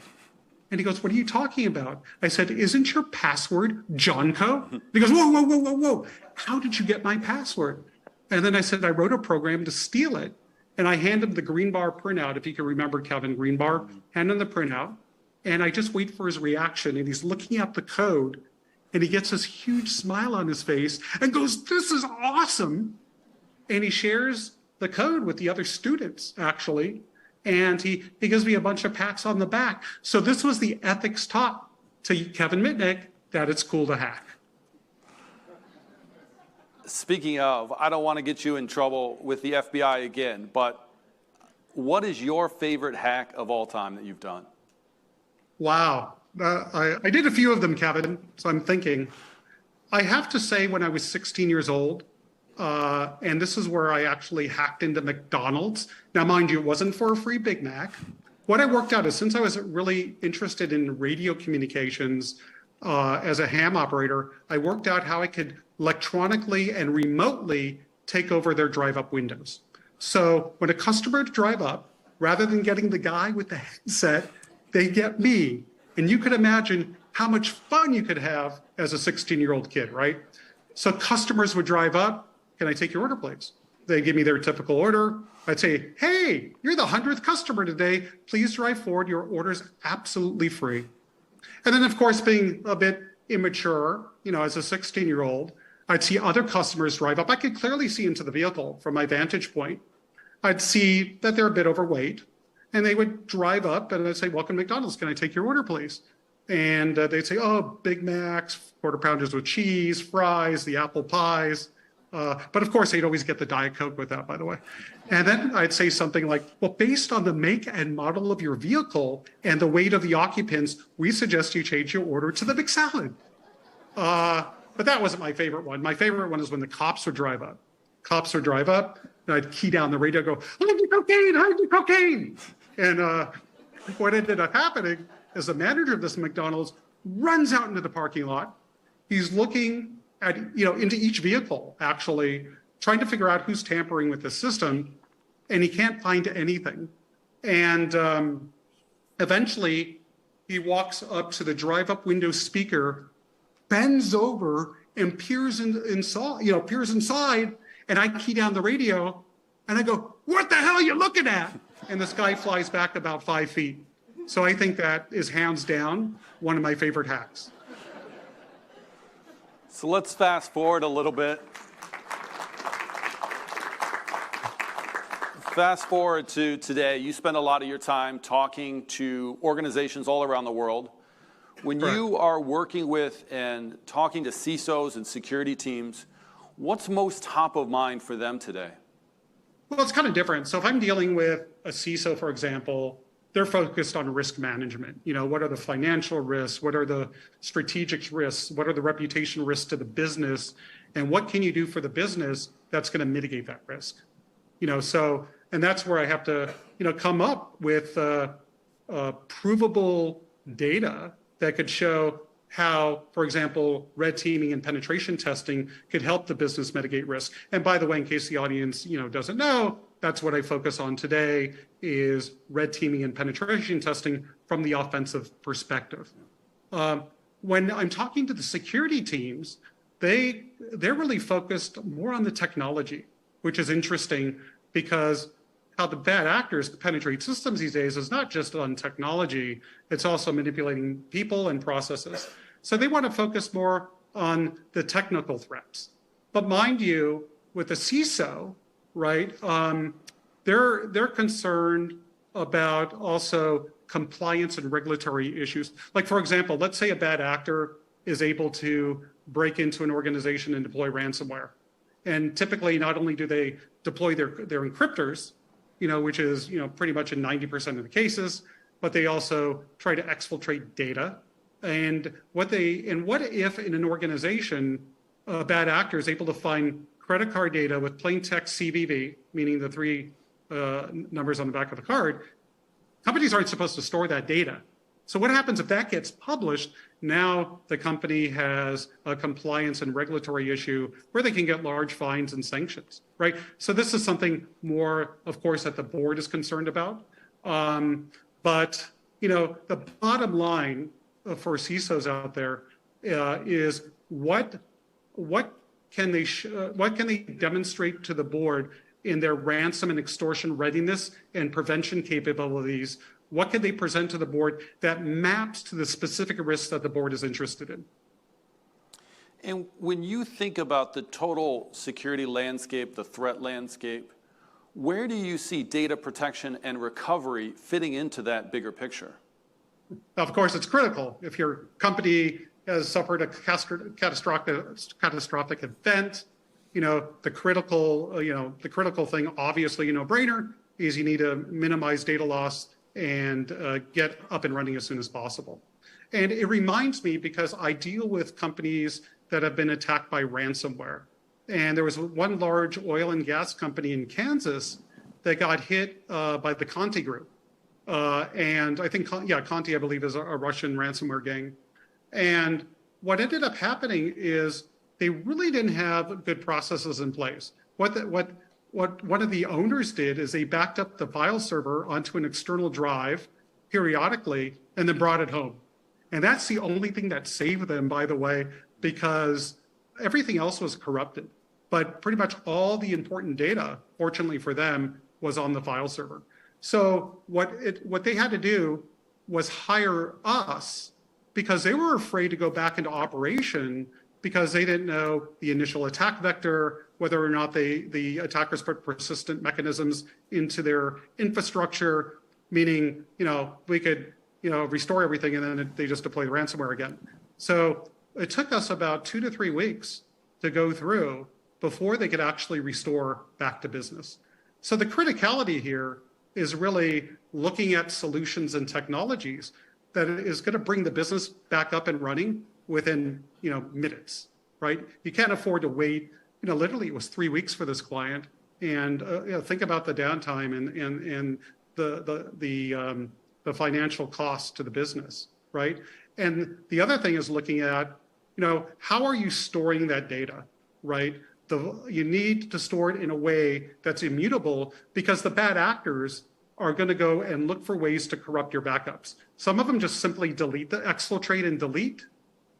And he goes, what are you talking about? I said, isn't your password Johnco? He goes, whoa, whoa, whoa, whoa, whoa. How did you get my password? And then I said, I wrote a program to steal it. And I hand him the green bar printout, if you can remember Kevin, green bar, hand him the printout. And I just wait for his reaction. And he's looking at the code. And he gets this huge smile on his face and goes, this is awesome. And he shares the code with the other students, actually. And he gives me a bunch of pats on the back. So this was the ethics taught to Kevin Mitnick, that it's cool to hack. Speaking of, I don't want to get you in trouble with the FBI again, but what is your favorite hack of all time that you've done? Wow. I did a few of them, Kevin, so I'm thinking. I have to say, when I was 16 years old, and this is where I actually hacked into McDonald's. Now, mind you, it wasn't for a free Big Mac. What I worked out is, since I was really interested in radio communications as a ham operator, I worked out how I could electronically and remotely take over their drive-up windows. So when a customer would drive up, rather than getting the guy with the headset, they get me. And you could imagine how much fun you could have as a 16-year-old kid, right? So customers would drive up. Can I take your order, please? They give me their typical order. I'd say, hey, you're the 100th customer today. Please drive forward. Your order's absolutely free. And then, of course, being a bit immature, as a 16-year-old, I'd see other customers drive up. I could clearly see into the vehicle from my vantage point. I'd see that they're a bit overweight. And they would drive up and I'd say, welcome to McDonald's. Can I take your order, please? And they'd say, oh, Big Macs, quarter pounders with cheese, fries, the apple pies. But of course, they'd always get the Diet Coke with that, by the way. And then I'd say something like, well, based on the make and model of your vehicle and the weight of the occupants, we suggest you change your order to the McSalad. But that wasn't my favorite one. My favorite one is when the cops would drive up. Cops would drive up, and I'd key down the radio, go, hide your cocaine, hide your cocaine. And what ended up happening is the manager of this McDonald's runs out into the parking lot. He's looking at, into each vehicle, actually, trying to figure out who's tampering with the system, and he can't find anything. And eventually, he walks up to the drive-up window speaker, bends over, and peers inside, and I key down the radio, and I go, what the hell are you looking at? And this guy flies back about 5 feet. So I think that is hands down one of my favorite hacks. So let's fast forward a little bit. Fast forward to today. You spend a lot of your time talking to organizations all around the world. When you are working with and talking to CISOs and security teams, what's most top of mind for them today? Well, it's kind of different. So if I'm dealing with a CISO, for example, they're focused on risk management. What are the financial risks? What are the strategic risks? What are the reputation risks to the business? And what can you do for the business that's going to mitigate that risk? And that's where I have to, come up with provable data that could show how, for example, red teaming and penetration testing could help the business mitigate risk. And by the way, in case the audience, doesn't know, that's what I focus on today is red teaming and penetration testing from the offensive perspective. When I'm talking to the security teams, they're really focused more on the technology, which is interesting because how the bad actors penetrate systems these days is not just on technology, it's also manipulating people and processes. So they want to focus more on the technical threats. But mind you, with the CISO, right, they're concerned about also compliance and regulatory issues. Like, for example, let's say a bad actor is able to break into an organization and deploy ransomware. And typically, not only do they deploy their encryptors, which is, pretty much in 90% of the cases, but they also try to exfiltrate data. And what if in an organization, a bad actor is able to find credit card data with plain text CVV, meaning the three numbers on the back of the card, companies aren't supposed to store that data. So what happens if that gets published? Now the company has a compliance and regulatory issue where they can get large fines and sanctions, right? So this is something more, of course, that the board is concerned about. But the bottom line for CISOs out there is what can they demonstrate to the board in their ransom and extortion readiness and prevention capabilities? What can they present to the board that maps to the specific risks that the board is interested in? And when you think about the total security landscape, the threat landscape, where do you see data protection and recovery fitting into that bigger picture? Of course, it's critical. If your company has suffered a catastrophic event, the critical thing, obviously, no-brainer, is you need to minimize data loss and get up and running as soon as possible. And it reminds me, because I deal with companies that have been attacked by ransomware. And there was one large oil and gas company in Kansas that got hit by the Conti group. And I think, Conti, I believe, is a Russian ransomware gang. And what ended up happening is they really didn't have good processes in place. What one of the owners did is they backed up the file server onto an external drive periodically and then brought it home. And that's the only thing that saved them, by the way, because everything else was corrupted. But pretty much all the important data, fortunately for them, was on the file server. So what they had to do was hire us, because they were afraid to go back into operation because they didn't know the initial attack vector, whether or not the attackers put persistent mechanisms into their infrastructure, meaning, we could, restore everything and then they just deploy the ransomware again. So it took us about 2 to 3 weeks to go through before they could actually restore back to business. So the criticality here is really looking at solutions and technologies that is going to bring the business back up and running within, minutes, right? You can't afford to wait. Literally it was 3 weeks for this client, and think about the downtime and the financial cost to the business, right? And the other thing is looking at, how are you storing that data, right? You need to store it in a way that's immutable, because the bad actors are going to go and look for ways to corrupt your backups. Some of them just simply exfiltrate and delete,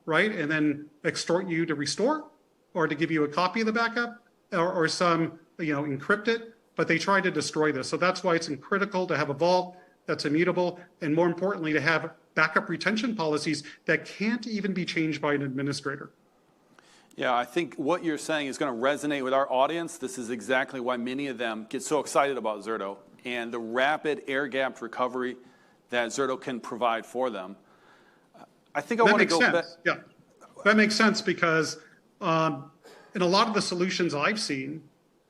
right? And then extort you to restore or to give you a copy of the backup, or some, encrypt it, but they try to destroy this. So that's why it's critical to have a vault that's immutable, and more importantly, to have backup retention policies that can't even be changed by an administrator. Yeah, I think what you're saying is going to resonate with our audience. This is exactly why many of them get so excited about Zerto and the rapid air-gapped recovery that Zerto can provide for them. I think I want to go back. Yeah, that makes sense, because in a lot of the solutions I've seen,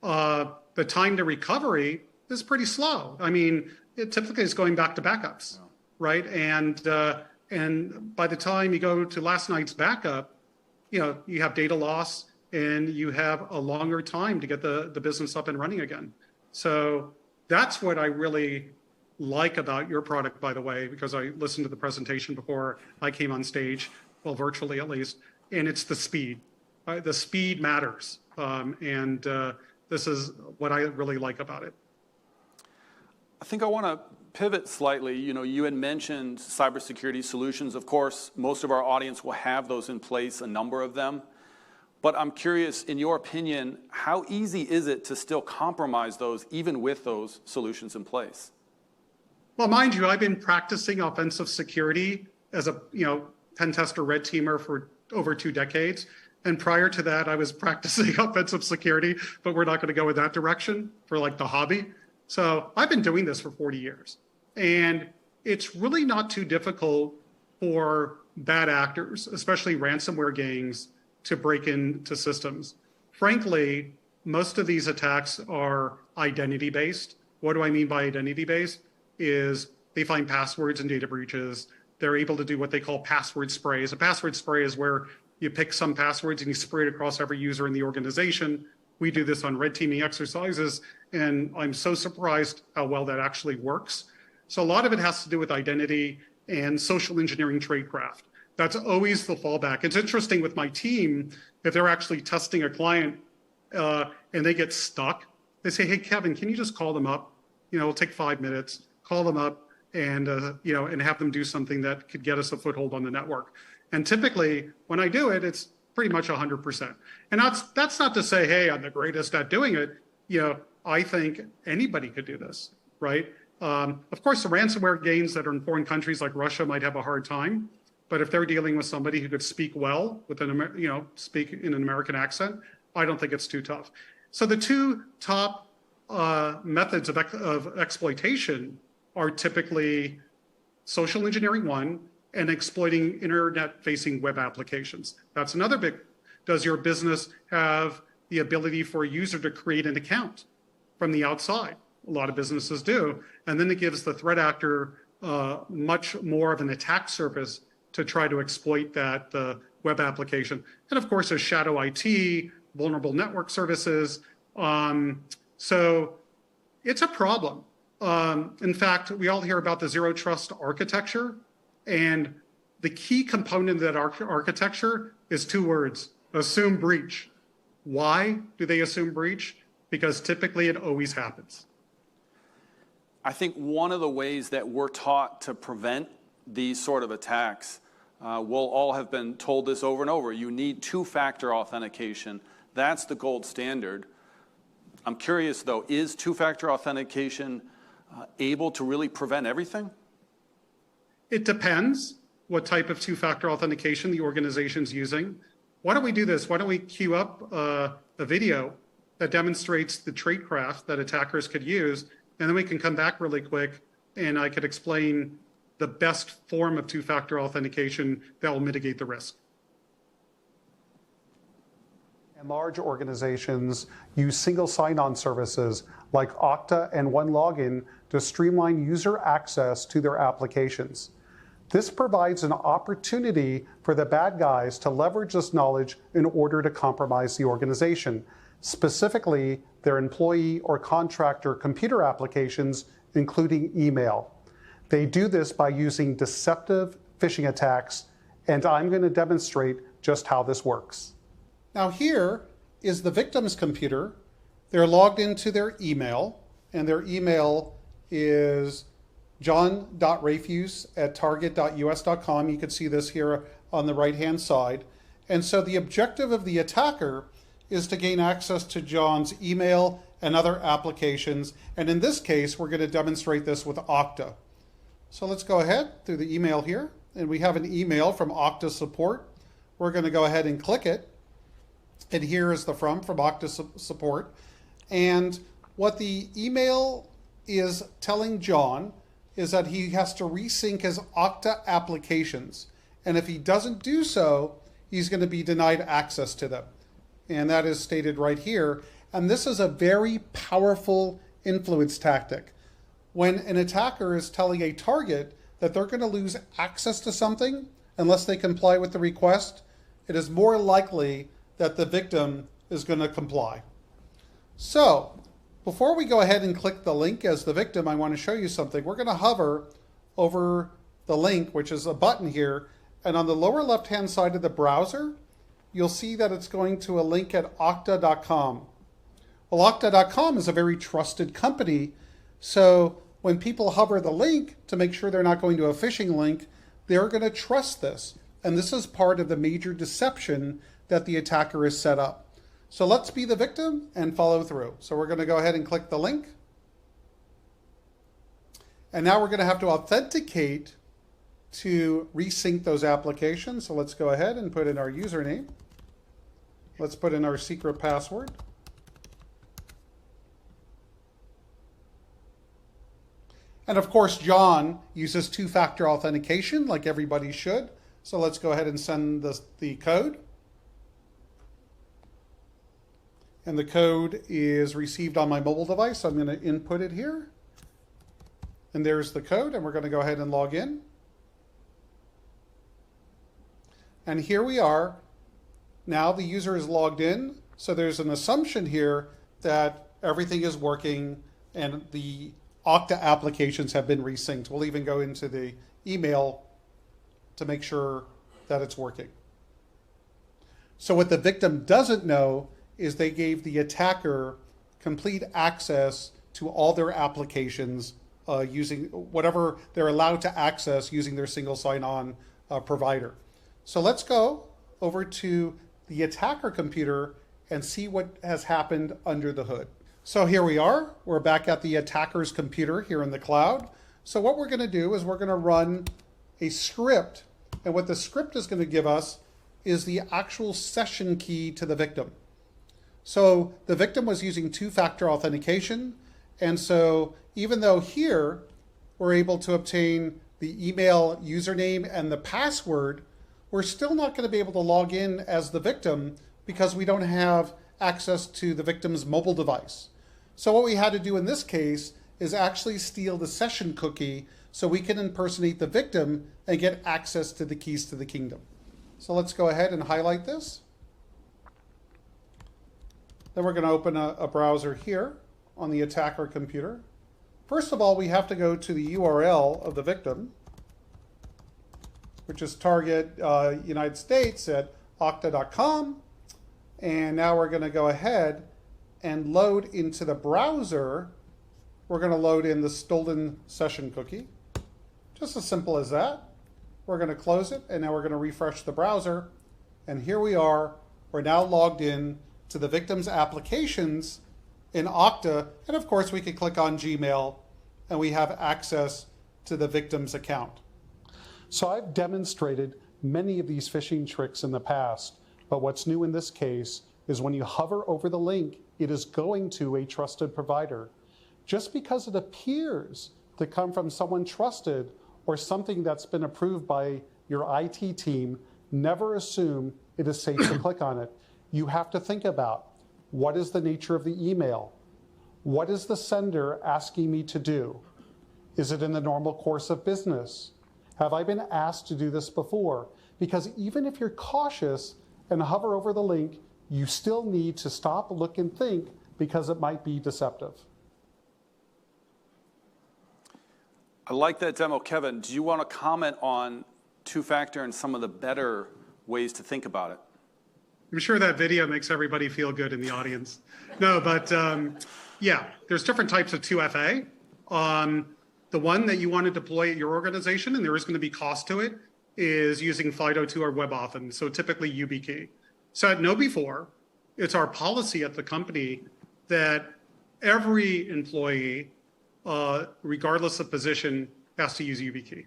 the time to recovery is pretty slow. I mean, it typically is going back to backups, right? And by the time you go to last night's backup, you have data loss and you have a longer time to get the business up and running again. So that's what I really like about your product, by the way, because I listened to the presentation before I came on stage, well, virtually at least, and it's the speed. The speed matters, and this is what I really like about it. I think I want to pivot slightly. You had mentioned cybersecurity solutions. Of course, most of our audience will have those in place, a number of them. But I'm curious, in your opinion, how easy is it to still compromise those, even with those solutions in place? Well, mind you, I've been practicing offensive security as a pen tester, red teamer for over 2 decades. And prior to that, I was practicing offensive security, but we're not going to go in that direction for the hobby. So I've been doing this for 40 years. And it's really not too difficult for bad actors, especially ransomware gangs, to break into systems. Frankly, most of these attacks are identity-based. What do I mean by identity-based? Is they find passwords in data breaches. They're able to do what they call password sprays. A password spray is where you pick some passwords and you spray it across every user in the organization. We do this on red teaming exercises, and I'm so surprised how well that actually works. So a lot of it has to do with identity and social engineering tradecraft. That's always the fallback. It's interesting with my team, if they're actually testing a client and they get stuck, they say, hey, Kevin, can you just call them up? It'll take 5 minutes, call them up and, and have them do something that could get us a foothold on the network. And typically when I do it, it's pretty much 100%. And that's not to say, hey, I'm the greatest at doing it. I think anybody could do this, right? Of course, the ransomware gangs that are in foreign countries like Russia might have a hard time, but if they're dealing with somebody who could speak well with speak in an American accent, I don't think it's too tough. So the two top methods of exploitation are typically social engineering, one, and exploiting internet-facing web applications. That's another big. Does your business have the ability for a user to create an account from the outside? A lot of businesses do. And then it gives the threat actor much more of an attack surface to try to exploit that web application. And of course, there's shadow IT, vulnerable network services. So it's a problem. In fact, we all hear about the zero trust architecture. And the key component of that architecture is 2 words: assume breach. Why do they assume breach? Because typically it always happens. I think one of the ways that we're taught to prevent these sort of attacks, we'll all have been told this over and over. You need 2-factor authentication. That's the gold standard. I'm curious, though, is 2-factor authentication able to really prevent everything? It depends what type of 2-factor authentication the organization's using. Why don't we do this? Why don't we queue up a video that demonstrates the tradecraft that attackers could use, and then we can come back really quick and I could explain the best form of 2-factor authentication that will mitigate the risk. And large organizations use single sign-on services like Okta and OneLogin to streamline user access to their applications. This provides an opportunity for the bad guys to leverage this knowledge in order to compromise the organization, specifically their employee or contractor computer applications, including email. They do this by using deceptive phishing attacks, and I'm going to demonstrate just how this works. Now here is the victim's computer. They're logged into their email, and their email is john.rafuse@target.us.com. You can see this here on the right-hand side. And so the objective of the attacker is to gain access to John's email and other applications. And in this case, we're going to demonstrate this with Okta. So let's go ahead through the email here. And we have an email from Okta support. We're going to go ahead and click it. And here is the from Okta support. And what the email is telling John is that he has to resync his Okta applications. And if he doesn't do so, he's going to be denied access to them. And that is stated right here. And this is a very powerful influence tactic. When an attacker is telling a target that they're going to lose access to something unless they comply with the request, it is more likely that the victim is going to comply. So, before we go ahead and click the link as the victim, I want to show you something. We're going to hover over the link, which is a button here, and on the lower left-hand side of the browser, you'll see that it's going to a link at okta.com. Well, okta.com is a very trusted company, so when people hover the link to make sure they're not going to a phishing link, they're going to trust this. And this is part of the major deception that the attacker has set up. So let's be the victim and follow through. So we're going to go ahead and click the link. And now we're going to have to authenticate to resync those applications. So let's go ahead and put in our username. Let's put in our secret password. And of course, John uses 2-factor authentication like everybody should. So let's go ahead and send the code. And the code is received on my mobile device. So I'm going to input it here. And there's the code, and we're going to go ahead and log in. And here we are. Now the user is logged in. So there's an assumption here that everything is working and the Okta applications have been resynced. We'll even go into the email to make sure that it's working. So what the victim doesn't know is they gave the attacker complete access to all their applications using whatever they're allowed to access using their single sign-on provider. So let's go over to the attacker computer and see what has happened under the hood. So here we are. We're back at the attacker's computer here in the cloud. So what we're going to do is we're going to run a script, and what the script is going to give us is the actual session key to the victim. So the victim was using two-factor authentication, and so even though here we're able to obtain the email username and the password, we're still not going to be able to log in as the victim because we don't have access to the victim's mobile device. So what we had to do in this case is actually steal the session cookie so we can impersonate the victim and get access to the keys to the kingdom. So let's go ahead and highlight this. Then we're going to open a browser here on the attacker computer. First of all, we have to go to the URL of the victim, which is target United States at okta.com. And now we're going to go ahead and load into the browser. We're going to load in the stolen session cookie. Just as simple as that. We're going to close it, and now we're going to refresh the browser. And here we are. We're now logged in to the victim's applications in Okta. And of course, we can click on Gmail, and we have access to the victim's account. So I've demonstrated many of these phishing tricks in the past, but what's new in this case is when you hover over the link, it is going to a trusted provider. Just because it appears to come from someone trusted or something that's been approved by your IT team, never assume it is safe to click on it. You have to think about, what is the nature of the email? What is the sender asking me to do? Is it in the normal course of business? Have I been asked to do this before? Because even if you're cautious and hover over the link, you still need to stop, look, and think because it might be deceptive. I like that demo. Kevin, do you want to comment on two-factor and some of the better ways to think about it? I'm sure that video makes everybody feel good in the audience. No, but yeah, there's different types of 2FA. The one that you want to deploy at your organization, and there is going to be cost to it, is using FIDO2 or WebAuthn, so typically YubiKey. So at KnowBe4, it's our policy at the company that every employee, regardless of position, has to use YubiKey.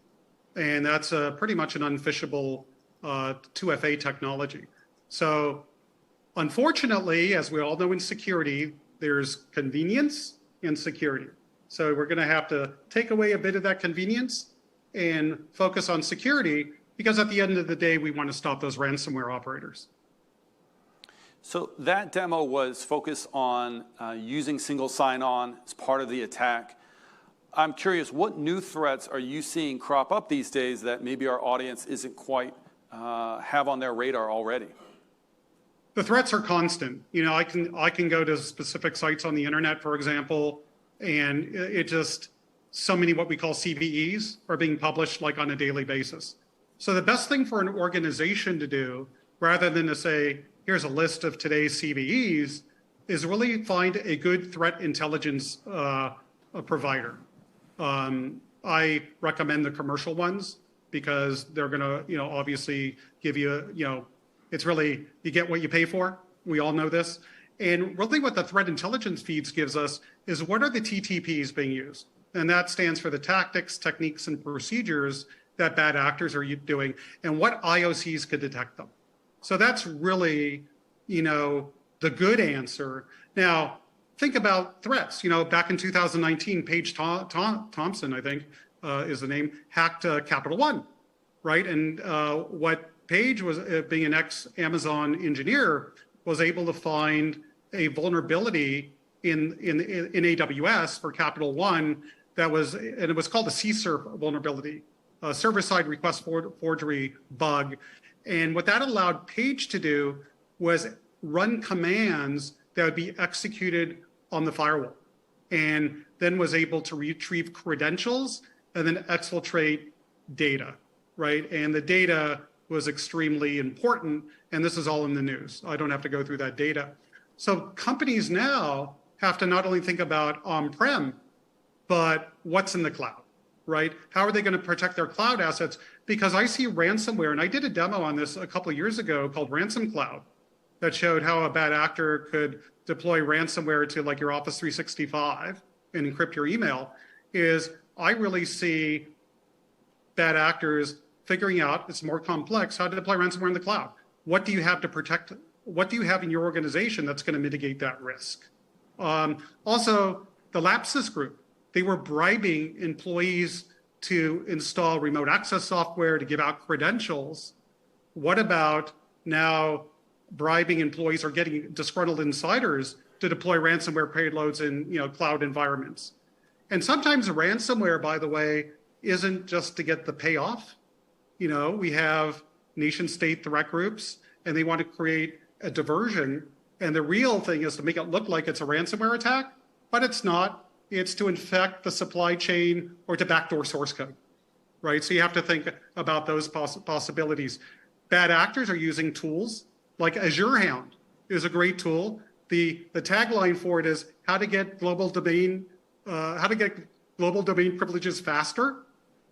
And that's pretty much an unphishable 2FA technology. So unfortunately, as we all know in security, there's convenience and security. So we're going to have to take away a bit of that convenience and focus on security, because at the end of the day, we want to stop those ransomware operators. So that demo was focused on using single sign-on as part of the attack. I'm curious, what new threats are you seeing crop up these days that maybe our audience isn't quite have on their radar already? The threats are constant. You know, I can go to specific sites on the internet, for example, and it just, so many what we call CVEs are being published like on a daily basis. So the best thing for an organization to do, rather than to say, here's a list of today's CVEs, is really find a good threat intelligence provider. I recommend the commercial ones because they're going to, obviously give you, it's really, you get what you pay for. We all know this. And really what the threat intelligence feeds gives us is what are the TTPs being used? And that stands for the tactics, techniques, and procedures that bad actors are doing, and what IOCs could detect them. So that's really, the good answer. Now, think about threats. Back in 2019, Paige Thompson, I think is the name, hacked Capital One, right? And what Paige was, being an ex-Amazon engineer, was able to find a vulnerability in AWS for Capital One and it was called a CSRF vulnerability, server-side request forgery bug. And what that allowed Paige to do was run commands that would be executed on the firewall, and then was able to retrieve credentials and then exfiltrate data, right? And the data was extremely important, and this is all in the news. I don't have to go through that data. So companies now have to not only think about on-prem, but what's in the cloud, right? How are they going to protect their cloud assets? Because I see ransomware, and I did a demo on this a couple of years ago called Ransom Cloud that showed how a bad actor could deploy ransomware to like your Office 365 and encrypt your email. Is I really see bad actors figuring out, it's more complex, how to deploy ransomware in the cloud. What do you have to protect? What do you have in your organization that's going to mitigate that risk? Also, the Lapsus group, they were bribing employees to install remote access software to give out credentials. What about now bribing employees or getting disgruntled insiders to deploy ransomware payloads in cloud environments? And sometimes ransomware, by the way, isn't just to get the payoff. We have nation state threat groups and they want to create a diversion. And the real thing is to make it look like it's a ransomware attack, but it's not. It's to infect the supply chain or to backdoor source code, right? So you have to think about those possibilities. Bad actors are using tools like Azure Hound is a great tool. The tagline for it is how to get global domain privileges faster,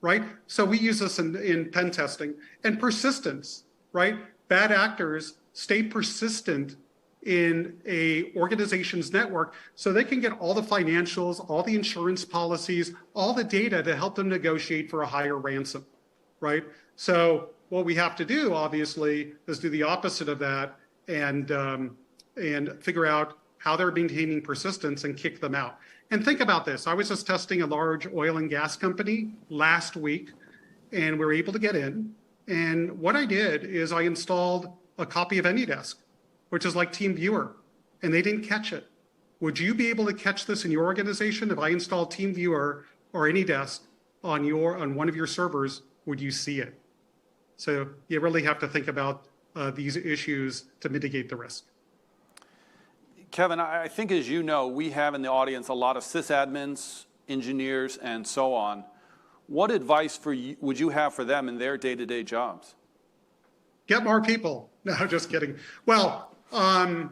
right? So we use this in pen testing. And persistence, right? Bad actors stay persistent in a organization's network so they can get all the financials, all the insurance policies, all the data to help them negotiate for a higher ransom, right? So what we have to do, obviously, is do the opposite of that and figure out how they're maintaining persistence and kick them out. And think about this. I was just testing a large oil and gas company last week, and we were able to get in. And what I did is I installed a copy of AnyDesk, which is like TeamViewer, and they didn't catch it. Would you be able to catch this in your organization? If I install TeamViewer or AnyDesk on one of your servers, would you see it? So you really have to think about these issues to mitigate the risk. Kevin, I think, as you know, we have in the audience a lot of sysadmins, engineers, and so on. What advice would you have for them in their day-to-day jobs? Get more people. No, just kidding. Well, you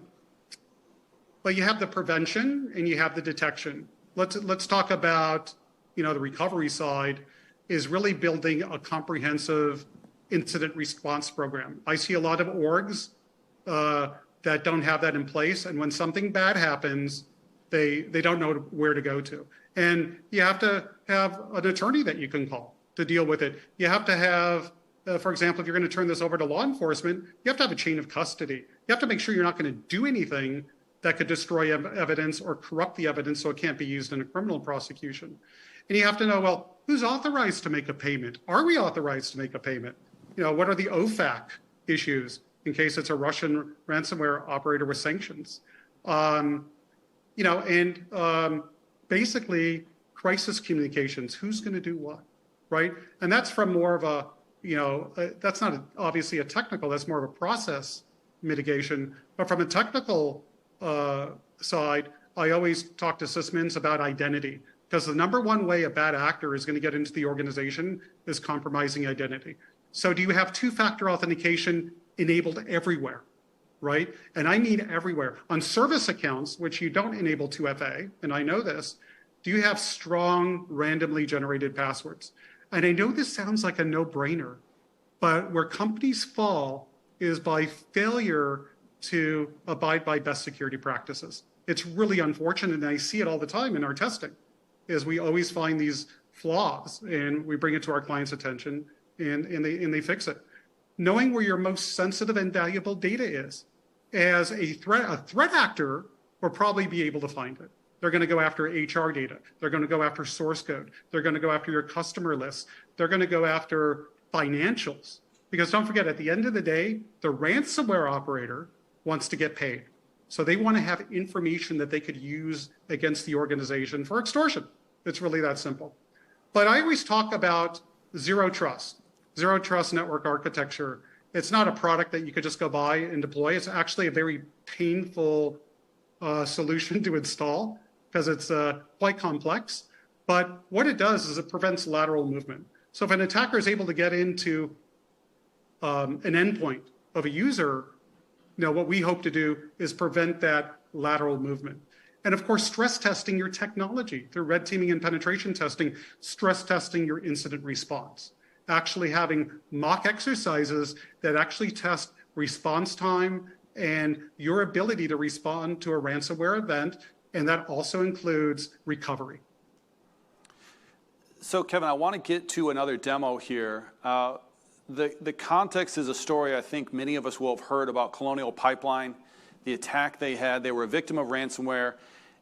have the prevention and you have the detection. Let's talk about, the recovery side is really building a comprehensive incident response program. I see a lot of orgs that don't have that in place, and when something bad happens, they don't know where to go to. And you have to have an attorney that you can call to deal with it. You have to have, for example, if you're going to turn this over to law enforcement, you have to have a chain of custody. You have to make sure you're not going to do anything that could destroy evidence or corrupt the evidence so it can't be used in a criminal prosecution. And you have to know, well, who's authorized to make a payment? Are we authorized to make a payment? What are the OFAC issues in case it's a Russian ransomware operator with sanctions? Basically crisis communications, who's going to do what, right? And that's from more of a, that's not obviously a technical, that's more of a process mitigation. But from a technical side, I always talk to sysmins about identity, because the number one way a bad actor is going to get into the organization is compromising identity. So do you have two-factor authentication enabled everywhere, right? And I mean everywhere. On service accounts, which you don't enable 2FA, and I know this, do you have strong randomly generated passwords? And I know this sounds like a no-brainer, but where companies fall is by failure to abide by best security practices. It's really unfortunate, and I see it all the time in our testing, is we always find these flaws, and we bring it to our clients' attention, and they fix it. Knowing where your most sensitive and valuable data is. As a threat actor will probably be able to find it. They're going to go after HR data. They're going to go after source code. They're going to go after your customer lists. They're going to go after financials. Because don't forget, at the end of the day, the ransomware operator wants to get paid. So they want to have information that they could use against the organization for extortion. It's really that simple. But I always talk about zero trust network architecture. It's not a product that you could just go buy and deploy. It's actually a very painful solution to install because it's quite complex. But what it does is it prevents lateral movement. So if an attacker is able to get into an endpoint of a user, what we hope to do is prevent that lateral movement. And of course, stress testing your technology through red teaming and penetration testing, stress testing your incident response, actually having mock exercises that actually test response time and your ability to respond to a ransomware event, and that also includes recovery. So Kevin, I want to get to another demo here. The context is a story I think many of us will have heard about Colonial Pipeline, the attack they had. They were a victim of ransomware,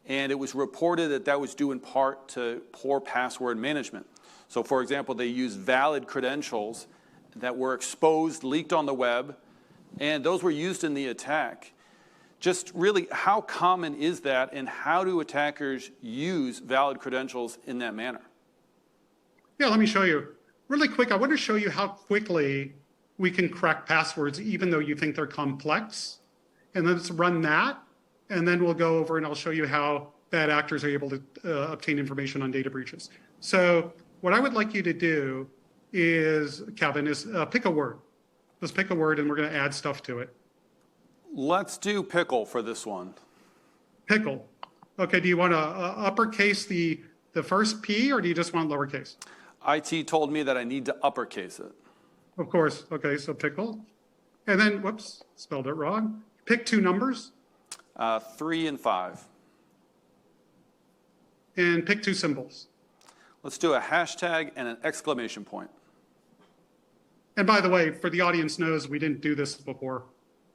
and it was reported that that was due in part to poor password management. So for example, they used valid credentials that were exposed, leaked on the web, and those were used in the attack. Just really, how common is that, and how do attackers use valid credentials in that manner? Yeah, let me show you. Really quick, I want to show you how quickly we can crack passwords, even though you think they're complex. And then let's run that, and then we'll go over and I'll show you how bad actors are able to obtain information on data breaches. So what I would like you to do is, Kevin, is pick a word. Let's pick a word, and we're going to add stuff to it. Let's do pickle for this one. Pickle. Okay, do you want to uppercase the first P, or do you just want lowercase? IT told me that I need to uppercase it. Of course. Okay, so pickle. And then, whoops, spelled it wrong. Pick two numbers. 3 and 5. And pick two symbols. Let's do a hashtag and an exclamation point. And by the way, for the audience knows, we didn't do this before.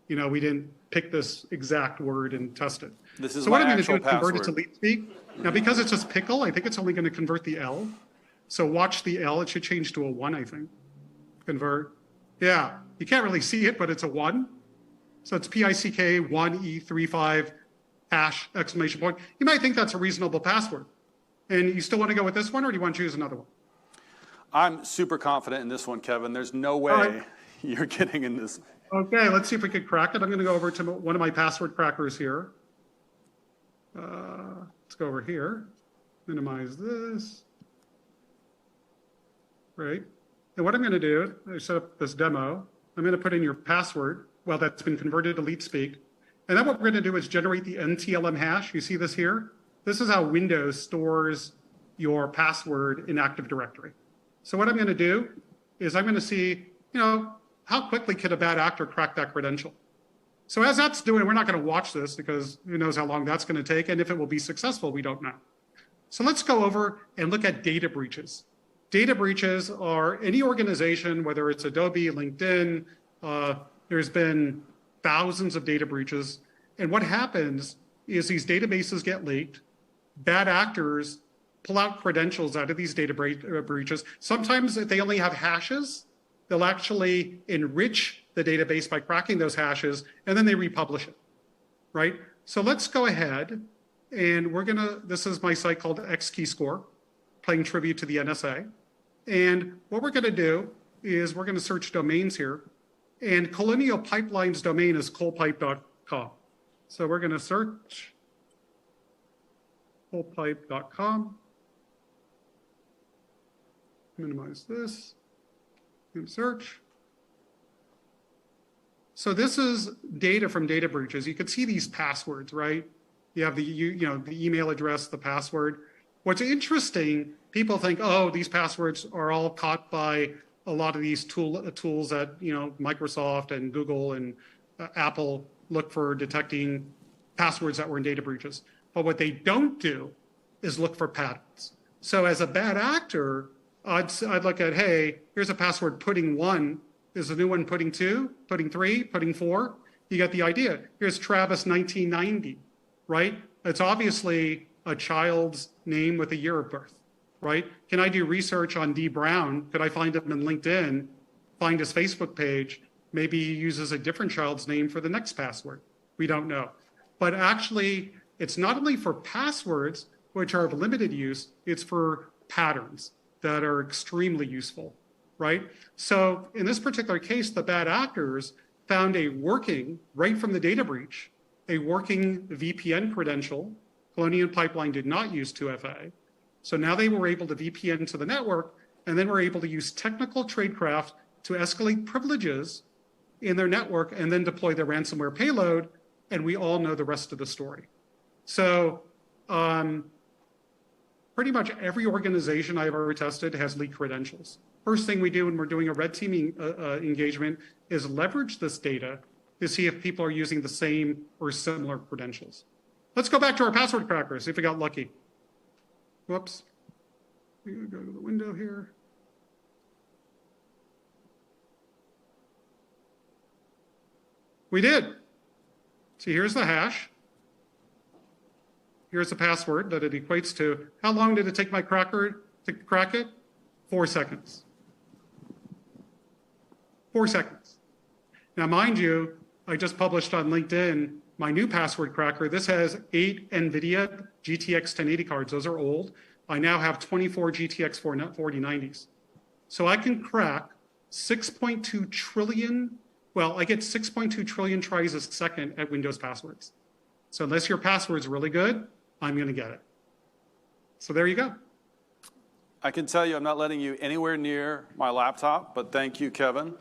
We didn't pick this exact word and test it. This is so what my I'm going to do actual is convert password. it to LeetSpeak. Now, because it's just pickle, I think it's only going to convert the L. So watch the L. It should change to a 1, I think. Convert. Yeah, you can't really see it, but it's a 1. So it's PICK 1E35 hash exclamation point. You might think that's a reasonable password. And you still want to go with this one, or do you want to choose another one? I'm super confident in this one, Kevin. There's no way you're getting in this. Okay, let's see if we can crack it. I'm going to go over to one of my password crackers here. Let's go over here. Minimize this. Right. And what I'm going to do, I set up this demo. I'm going to put in your password. Well, that's been converted to LeetSpeak. And then what we're going to do is generate the NTLM hash. You see this here? This is how Windows stores your password in Active Directory. So what I'm going to do is I'm going to see, how quickly could a bad actor crack that credential? So as that's doing, we're not going to watch this because who knows how long that's going to take, and if it will be successful, we don't know. So let's go over and look at data breaches. Data breaches are any organization, whether it's Adobe, LinkedIn, there's been thousands of data breaches. And what happens is these databases get leaked, bad actors pull out credentials out of these data breaches. Sometimes if they only have hashes, they'll actually enrich the database by cracking those hashes, and then they republish it, right? So let's go ahead, and this is my site called XKeyscore, paying tribute to the NSA. And what we're going to do is we're going to search domains here, and Colonial Pipeline's domain is coalpipe.com. So we're going to search coalpipe.com. Minimize this and search. So this is data from data breaches. You can see these passwords, right? You have the email address, the password. What's interesting, people think, oh, these passwords are all caught by a lot of these tools that Microsoft and Google and Apple look for detecting passwords that were in data breaches. But what they don't do is look for patterns. So as a bad actor, I'd look at, hey, here's a password pudding 1. Is a new one pudding 2, pudding 3, pudding 4? You get the idea. Here's Travis 1990, right? It's obviously a child's name with a year of birth, right? Can I do research on D. Brown? Could I find him in LinkedIn, find his Facebook page? Maybe he uses a different child's name for the next password. We don't know. But actually, it's not only for passwords, which are of limited use, it's for patterns that are extremely useful, right? So in this particular case, the bad actors found a working, right from the data breach, a working VPN credential. Colonial Pipeline did not use 2FA. So now they were able to VPN to the network, and then we're able to use technical tradecraft to escalate privileges in their network and then deploy their ransomware payload, and we all know the rest of the story. So pretty much every organization I've ever tested has leaked credentials. First thing we do when we're doing a red teaming engagement is leverage this data to see if people are using the same or similar credentials. Let's go back to our password cracker, see if we got lucky. Whoops. We're gonna go to the window here. We did. See, here's the hash. Here's the password that it equates to. How long did it take my cracker to crack it? 4 seconds. 4 seconds. Now, mind you, I just published on LinkedIn my new password cracker. This has 8 NVIDIA GTX 1080 cards. Those are old. I now have 24 GTX 4090s. So I can crack 6.2 trillion, well, I get 6.2 trillion tries a second at Windows passwords. So unless your password's really good, I'm going to get it. So there you go. I can tell you I'm not letting you anywhere near my laptop, but thank you, Kevin.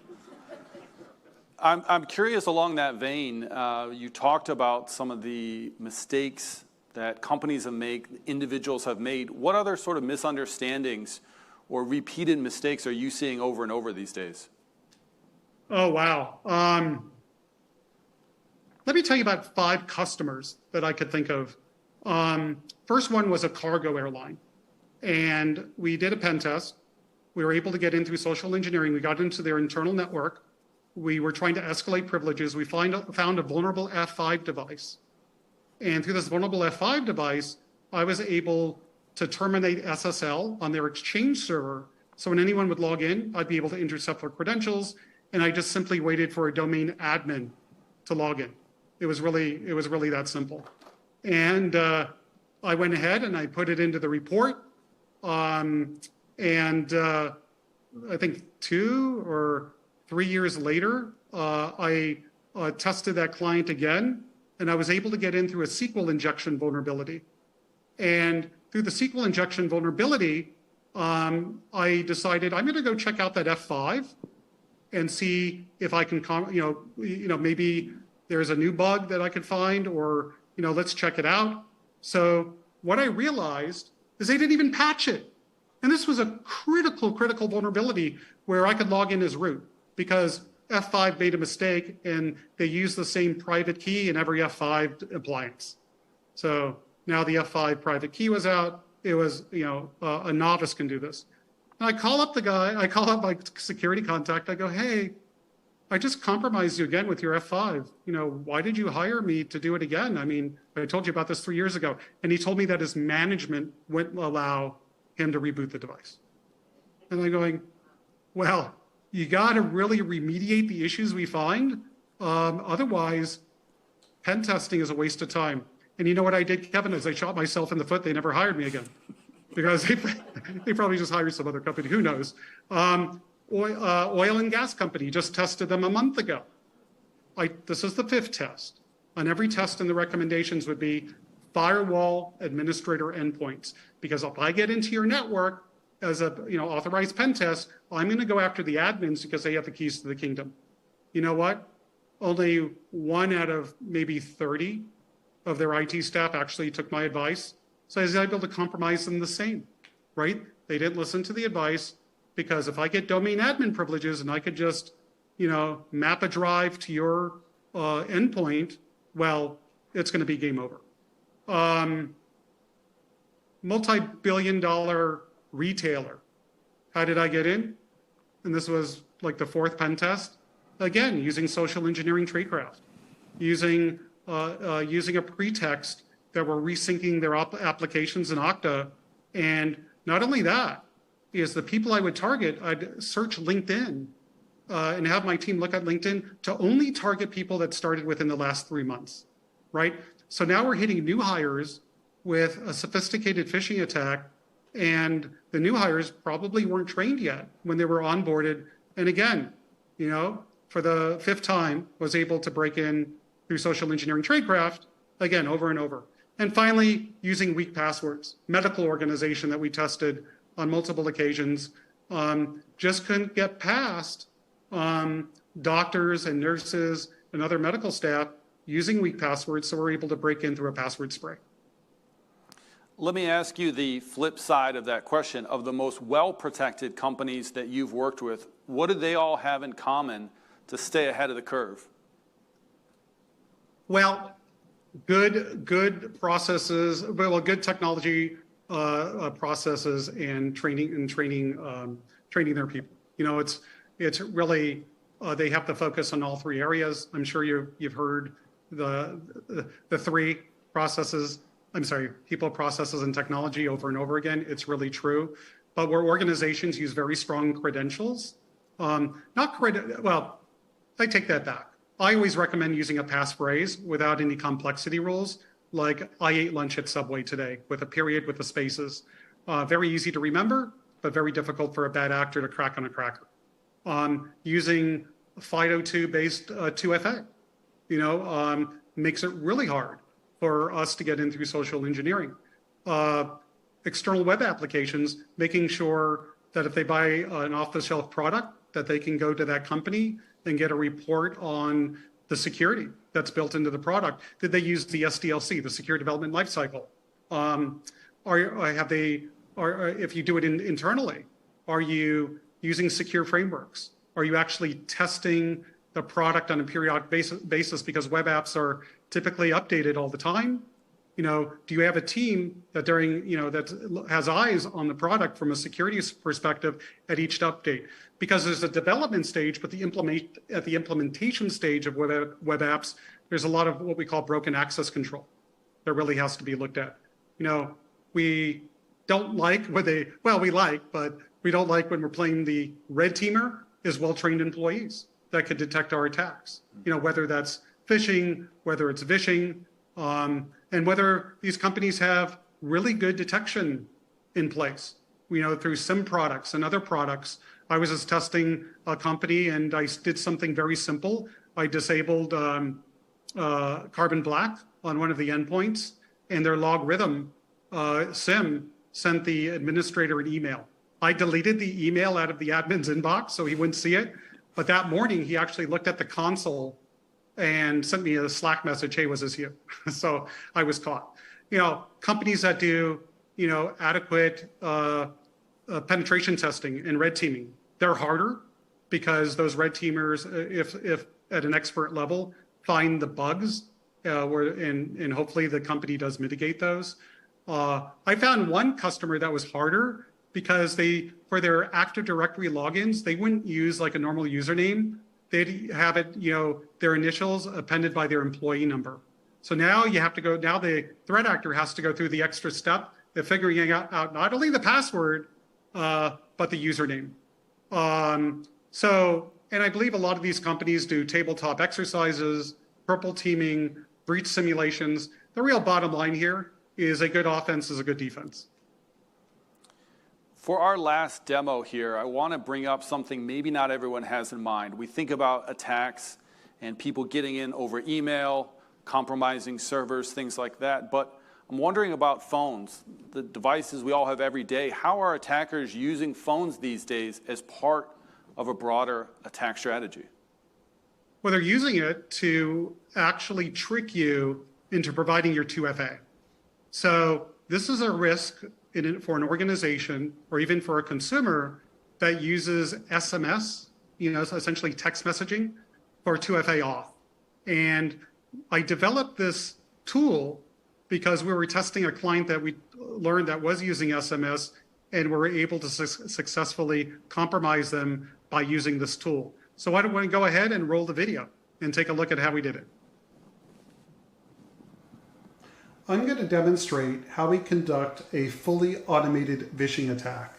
I'm curious along that vein. You talked about some of the mistakes that companies have made, individuals have made. What other sort of misunderstandings or repeated mistakes are you seeing over and over these days? Oh, wow. Let me tell you about 5 customers that I could think of. First one was a cargo airline. And we did a pen test. We were able to get in through social engineering. We got into their internal network. We were trying to escalate privileges. We found a vulnerable F5 device. And through this vulnerable F5 device, I was able to terminate SSL on their Exchange server. So when anyone would log in, I'd be able to intercept their credentials. And I just simply waited for a domain admin to log in. It was really that simple. And I went ahead and I put it into the report. I think 2 or 3 years later, I tested that client again, and I was able to get in through a SQL injection vulnerability. And through the SQL injection vulnerability, I decided I'm going to go check out that F5 and see if I can, maybe there's a new bug that I could find, or let's check it out. So what I realized is they didn't even patch it. And this was a critical vulnerability where I could log in as root because F5 made a mistake and they used the same private key in every F5 appliance. So now the F5 private key was out. It was, a novice can do this. And I call up the guy, I call up my security contact. I go, hey, I just compromised you again with your F5. Why did you hire me to do it again? I mean, I told you about this 3 years ago. And he told me that his management wouldn't allow him to reboot the device. And I'm going, well, you got to really remediate the issues we find. Otherwise, pen testing is a waste of time. And you know what I did, Kevin, is I shot myself in the foot. They never hired me again because they probably just hired some other company. Who knows? Oil and gas company just tested them a month ago. This is the 5th test. On every test, and the recommendations would be firewall administrator endpoints. Because if I get into your network as a authorized pen test, I'm going to go after the admins because they have the keys to the kingdom. You know what? Only 1 out of maybe 30 of their IT staff actually took my advice. So I was able to compromise them the same, right? They didn't listen to the advice because if I get domain admin privileges and I could just, map a drive to your endpoint, well, it's going to be game over. Multi-billion-dollar retailer. How did I get in? And this was like the 4th pen test. Again, using social engineering tradecraft, using a pretext that we're resyncing their applications in Okta. And not only that, is the people I would target, I'd search LinkedIn and have my team look at LinkedIn to only target people that started within the last 3 months, right? So now we're hitting new hires with a sophisticated phishing attack, and the new hires probably weren't trained yet when they were onboarded. And again, for the 5th time, was able to break in through social engineering tradecraft, again, over and over. And finally, using weak passwords. Medical organization that we tested on multiple occasions. just couldn't get past doctors and nurses and other medical staff using weak passwords, so we're able to break in through a password spray. Let me ask you the flip side of that question. Of the most well-protected companies that you've worked with, what do they all have in common to stay ahead of the curve? Well, good processes, well, good technology processes and training their people. You know, it's really they have to focus on all three areas. I'm sure you've heard the three processes. I'm sorry, people, processes, and technology over and over again. It's really true. But where organizations use very strong credentials, well, I take that back. I always recommend using a passphrase without any complexity rules, like I ate lunch at Subway today, with a period, with the spaces. Very easy to remember, but very difficult for a bad actor to crack on a cracker. Using FIDO2-based 2FA, makes it really hard for us to get in through social engineering. External web applications, making sure that if they buy an off-the-shelf product, that they can go to that company and get a report on the security that's built into the product. Did they use the SDLC, the Secure Development Lifecycle? If you do it internally, are you using secure frameworks? Are you actually testing the product on a periodic basis, because web apps are typically updated all the time? Do you have a team that that has eyes on the product from a security perspective at each update? Because there's a development stage, but at the implementation stage of web apps, there's a lot of what we call broken access control that really has to be looked at. We don't like but we don't like when we're playing the red teamer is well-trained employees that could detect our attacks. Whether that's phishing, whether it's vishing, and whether these companies have really good detection in place, through SIM products and other products. I was just testing a company and I did something very simple. I disabled Carbon Black on one of the endpoints, and their logarithm SIM sent the administrator an email. I deleted the email out of the admin's inbox so he wouldn't see it. But that morning, he actually looked at the console and sent me a Slack message, hey, was this you? So I was caught. Companies that do, adequate penetration testing and red teaming, they're harder because those red teamers, if at an expert level, find the bugs, and hopefully the company does mitigate those. I found one customer that was harder because for their Active Directory logins, they wouldn't use like a normal username. They'd have it, their initials appended by their employee number. So now the threat actor has to go through the extra step of figuring out not only the password, but the username. And I believe a lot of these companies do tabletop exercises, purple teaming, breach simulations. The real bottom line here is a good offense is a good defense. For our last demo here, I want to bring up something maybe not everyone has in mind. We think about attacks and people getting in over email, compromising servers, things like that. But I'm wondering about phones, the devices we all have every day. How are attackers using phones these days as part of a broader attack strategy? Well, they're using it to actually trick you into providing your 2FA. So this is a risk for an organization or even for a consumer that uses SMS, essentially text messaging, for 2FA off. And I developed this tool because we were testing a client that we learned that was using SMS, and we were able to successfully compromise them by using this tool. So why don't we go ahead and roll the video and take a look at how we did it. I'm going to demonstrate how we conduct a fully automated phishing attack.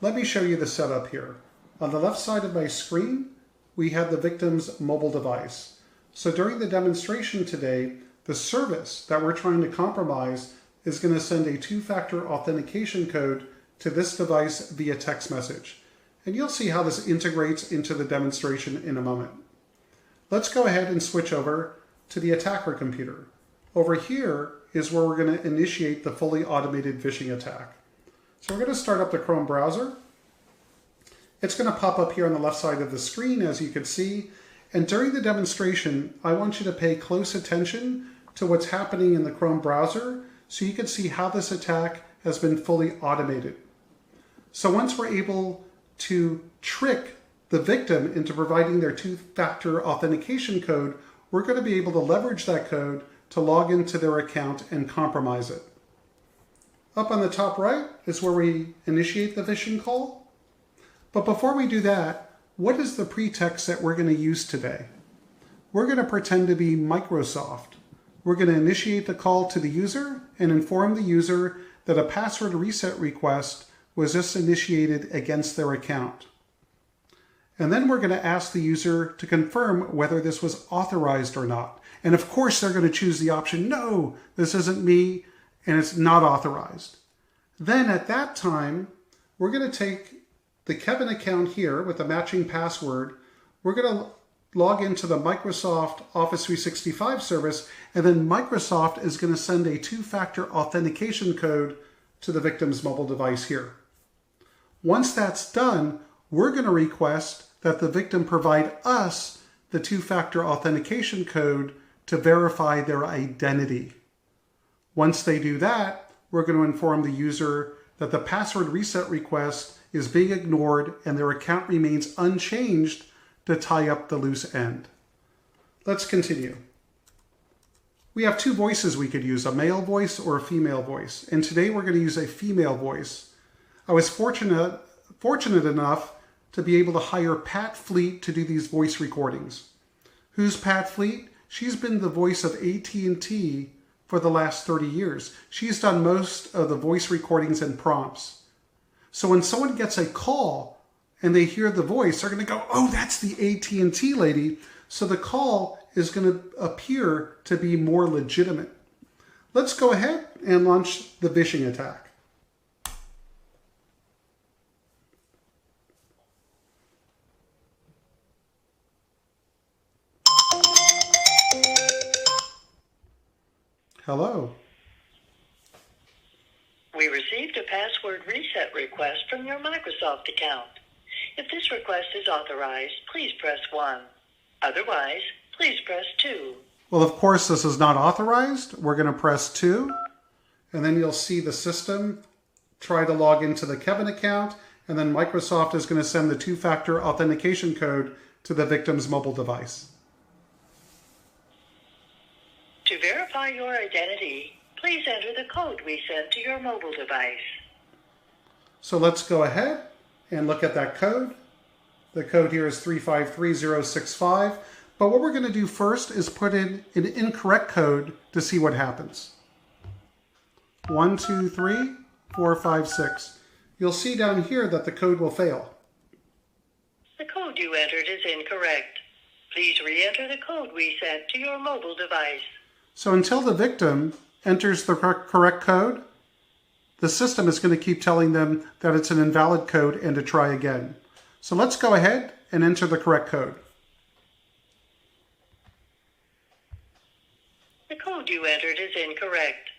Let me show you the setup here. On the left side of my screen, we have the victim's mobile device. So during the demonstration today, the service that we're trying to compromise is going to send a two-factor authentication code to this device via text message. And you'll see how this integrates into the demonstration in a moment. Let's go ahead and switch over to the attacker computer. Over here is where we're going to initiate the fully automated phishing attack. So we're going to start up the Chrome browser. It's going to pop up here on the left side of the screen, as you can see. And during the demonstration, I want you to pay close attention to what's happening in the Chrome browser so you can see how this attack has been fully automated. So once we're able to trick the victim into providing their two-factor authentication code, we're going to be able to leverage that code to log into their account and compromise it. Up on the top right is where we initiate the phishing call. But before we do that, what is the pretext that we're going to use today? We're going to pretend to be Microsoft. We're going to initiate the call to the user and inform the user that a password reset request was just initiated against their account. And then we're going to ask the user to confirm whether this was authorized or not. And of course, they're going to choose the option, no, this isn't me, and it's not authorized. Then at that time, we're going to take the Kevin account here with the matching password. We're going to log into the Microsoft Office 365 service, and then Microsoft is going to send a two-factor authentication code to the victim's mobile device here. Once that's done, we're going to request that the victim provide us the two-factor authentication code to verify their identity. Once they do that, we're going to inform the user that the password reset request is being ignored and their account remains unchanged to tie up the loose end. Let's continue. We have two voices we could use, a male voice or a female voice. And today we're going to use a female voice. I was fortunate enough to be able to hire Pat Fleet to do these voice recordings. Who's Pat Fleet? She's been the voice of AT&T for the last 30 years. She's done most of the voice recordings and prompts. So when someone gets a call and they hear the voice, they're going to go, oh, that's the AT&T lady. So the call is going to appear to be more legitimate. Let's go ahead and launch the phishing attack. Hello. We received a password reset request from your Microsoft account. If this request is authorized, please press 1. Otherwise, please press 2. Well, of course, this is not authorized. We're going to press 2, and then you'll see the system try to log into the Kevin account, and then Microsoft is going to send the two-factor authentication code to the victim's mobile device. To verify your identity, please enter the code we sent to your mobile device. So let's go ahead and look at that code. The code here is 353065. But what we're going to do first is put in an incorrect code to see what happens. 1, 2, 3, 4, 5, 6. You'll see down here that the code will fail. The code you entered is incorrect. Please re-enter the code we sent to your mobile device. So until the victim enters the correct code, the system is going to keep telling them that it's an invalid code and to try again. So let's go ahead and enter the correct code. The code you entered is incorrect.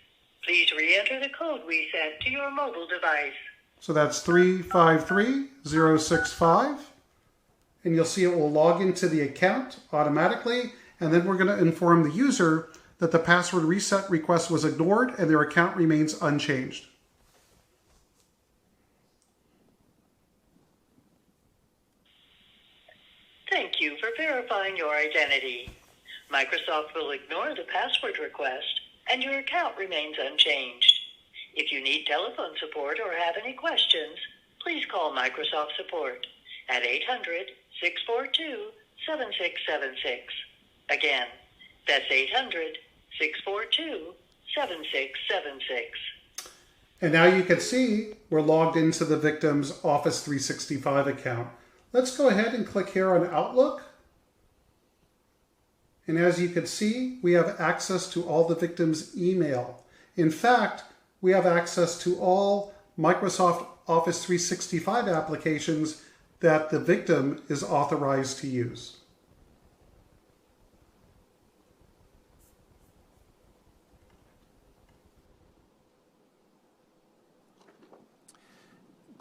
Please re-enter the code we sent to your mobile device. So that's 353065. And you'll see it will log into the account automatically. And then we're going to inform the user that the password reset request was ignored and their account remains unchanged. Thank you for verifying your identity. Microsoft will ignore the password request and your account remains unchanged. If you need telephone support or have any questions, please call Microsoft support at 800-642-7676. Again, that's 800-642-7676. And now you can see we're logged into the victim's Office 365 account. Let's go ahead and click here on Outlook. And as you can see, we have access to all the victim's email. In fact, we have access to all Microsoft Office 365 applications that the victim is authorized to use.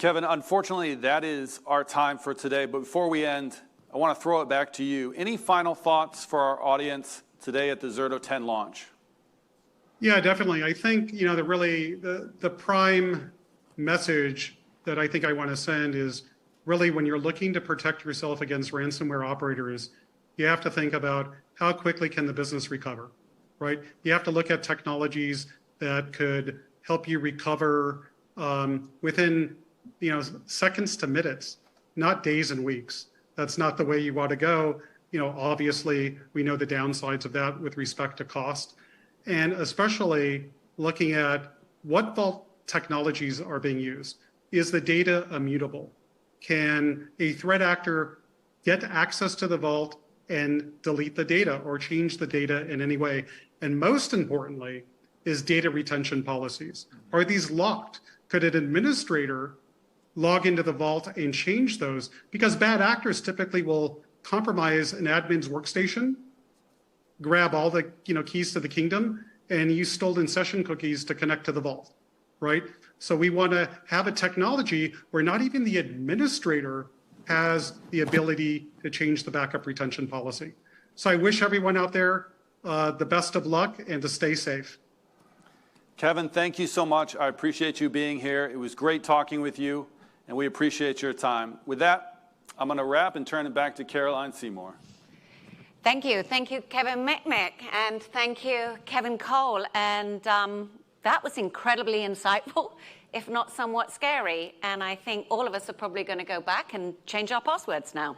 Kevin, unfortunately, that is our time for today. But before we end, I want to throw it back to you. Any final thoughts for our audience today at the Zerto 10 launch? Yeah, definitely. I think, the prime message that I think I want to send is really when you're looking to protect yourself against ransomware operators, you have to think about how quickly can the business recover, right? You have to look at technologies that could help you recover within, seconds to minutes, not days and weeks. That's not the way you want to go. Obviously, we know the downsides of that with respect to cost, and especially looking at what vault technologies are being used. Is the data immutable? Can a threat actor get access to the vault and delete the data or change the data in any way? And most importantly, is data retention policies. Are these locked? Could an administrator log into the vault and change those? Because bad actors typically will compromise an admin's workstation, grab all the keys to the kingdom, and use stolen session cookies to connect to the vault, right? So we want to have a technology where not even the administrator has the ability to change the backup retention policy. So I wish everyone out there the best of luck and to stay safe. Kevin, thank you so much. I appreciate you being here. It was great talking with you, and we appreciate your time. With that, I'm going to wrap and turn it back to Caroline Seymour. Thank you. Thank you, Kevin Mitnick, and thank you, Kevin Cole. And that was incredibly insightful, if not somewhat scary. And I think all of us are probably going to go back and change our passwords now.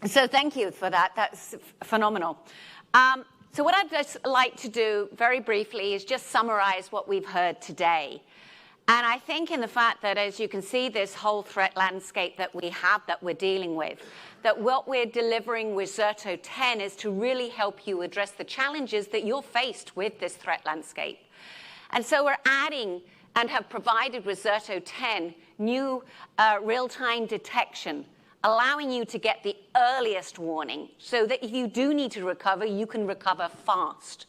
So thank you for that. That's phenomenal. So what I'd just like to do very briefly is just summarize what we've heard today. And I think in the fact that, as you can see, this whole threat landscape that we have that we're dealing with, that what we're delivering with Zerto 10 is to really help you address the challenges that you're faced with this threat landscape. And so we're adding and have provided with Zerto 10 new real-time detection, allowing you to get the earliest warning so that if you do need to recover, you can recover fast.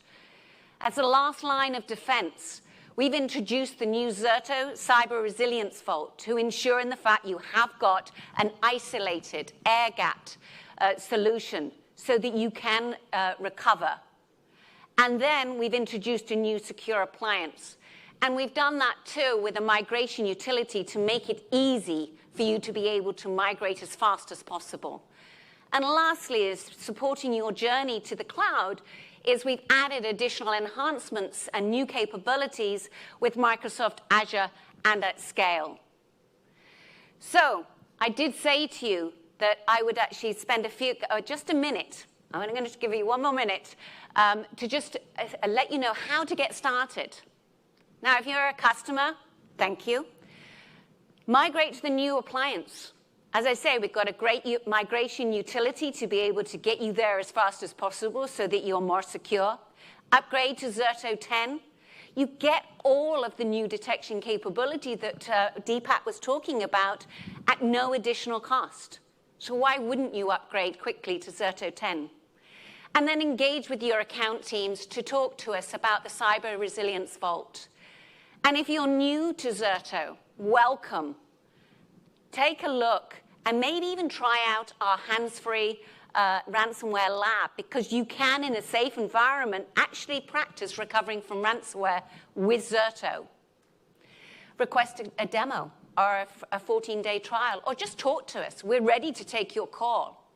As the last line of defense, we've introduced the new Zerto Cyber Resilience Vault to ensure in the fact you have got an isolated, air-gapped solution so that you can recover. And then we've introduced a new secure appliance. And we've done that too with a migration utility to make it easy for you to be able to migrate as fast as possible. And lastly is supporting your journey to the cloud is we've added additional enhancements and new capabilities with Microsoft Azure and at scale. So I did say to you that I would actually spend just a minute. I'm going to give you one more minute to just let you know how to get started. Now, if you're a customer, thank you. Migrate to the new appliance. As I say, we've got a great migration utility to be able to get you there as fast as possible so that you're more secure. Upgrade to Zerto 10. You get all of the new detection capability that Deepak was talking about at no additional cost. So why wouldn't you upgrade quickly to Zerto 10? And then engage with your account teams to talk to us about the Cyber Resilience Vault. And if you're new to Zerto, welcome. Take a look and maybe even try out our hands-free ransomware lab, because you can, in a safe environment, actually practice recovering from ransomware with Zerto. Request a demo or a 14-day trial, or just talk to us. We're ready to take your call.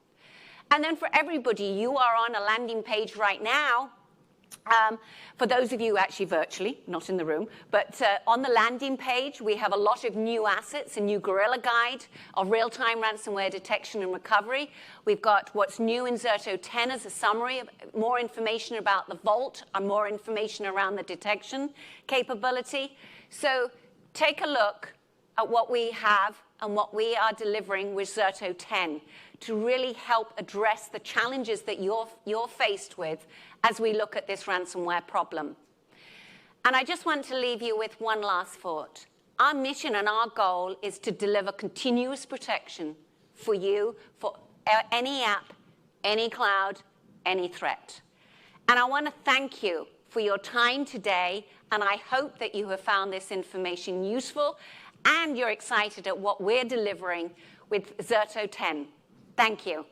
And then for everybody, you are on a landing page right now. For those of you actually virtually, not in the room, but on the landing page, we have a lot of new assets, a new Gorilla Guide of real-time ransomware detection and recovery. We've got what's new in Zerto 10 as a summary, more information about the vault, and more information around the detection capability. So take a look at what we have and what we are delivering with Zerto 10 to really help address the challenges that you're faced with as we look at this ransomware problem. And I just want to leave you with one last thought. Our mission and our goal is to deliver continuous protection for you, for any app, any cloud, any threat. And I want to thank you for your time today and I hope that you have found this information useful and you're excited at what we're delivering with Zerto 10. Thank you.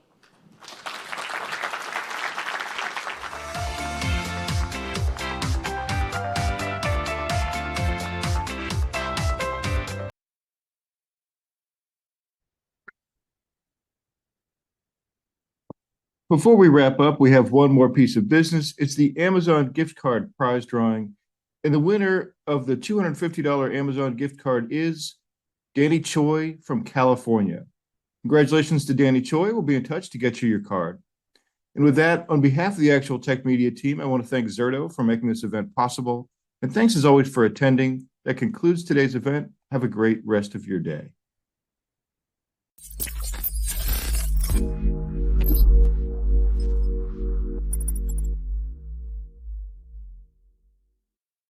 Before we wrap up, we have one more piece of business. It's the Amazon gift card prize drawing. And the winner of the $250 Amazon gift card is Danny Choi from California. Congratulations to Danny Choi. We'll be in touch to get you your card. And with that, on behalf of the Actual Tech Media team, I want to thank Zerto for making this event possible. And thanks as always for attending. That concludes today's event. Have a great rest of your day.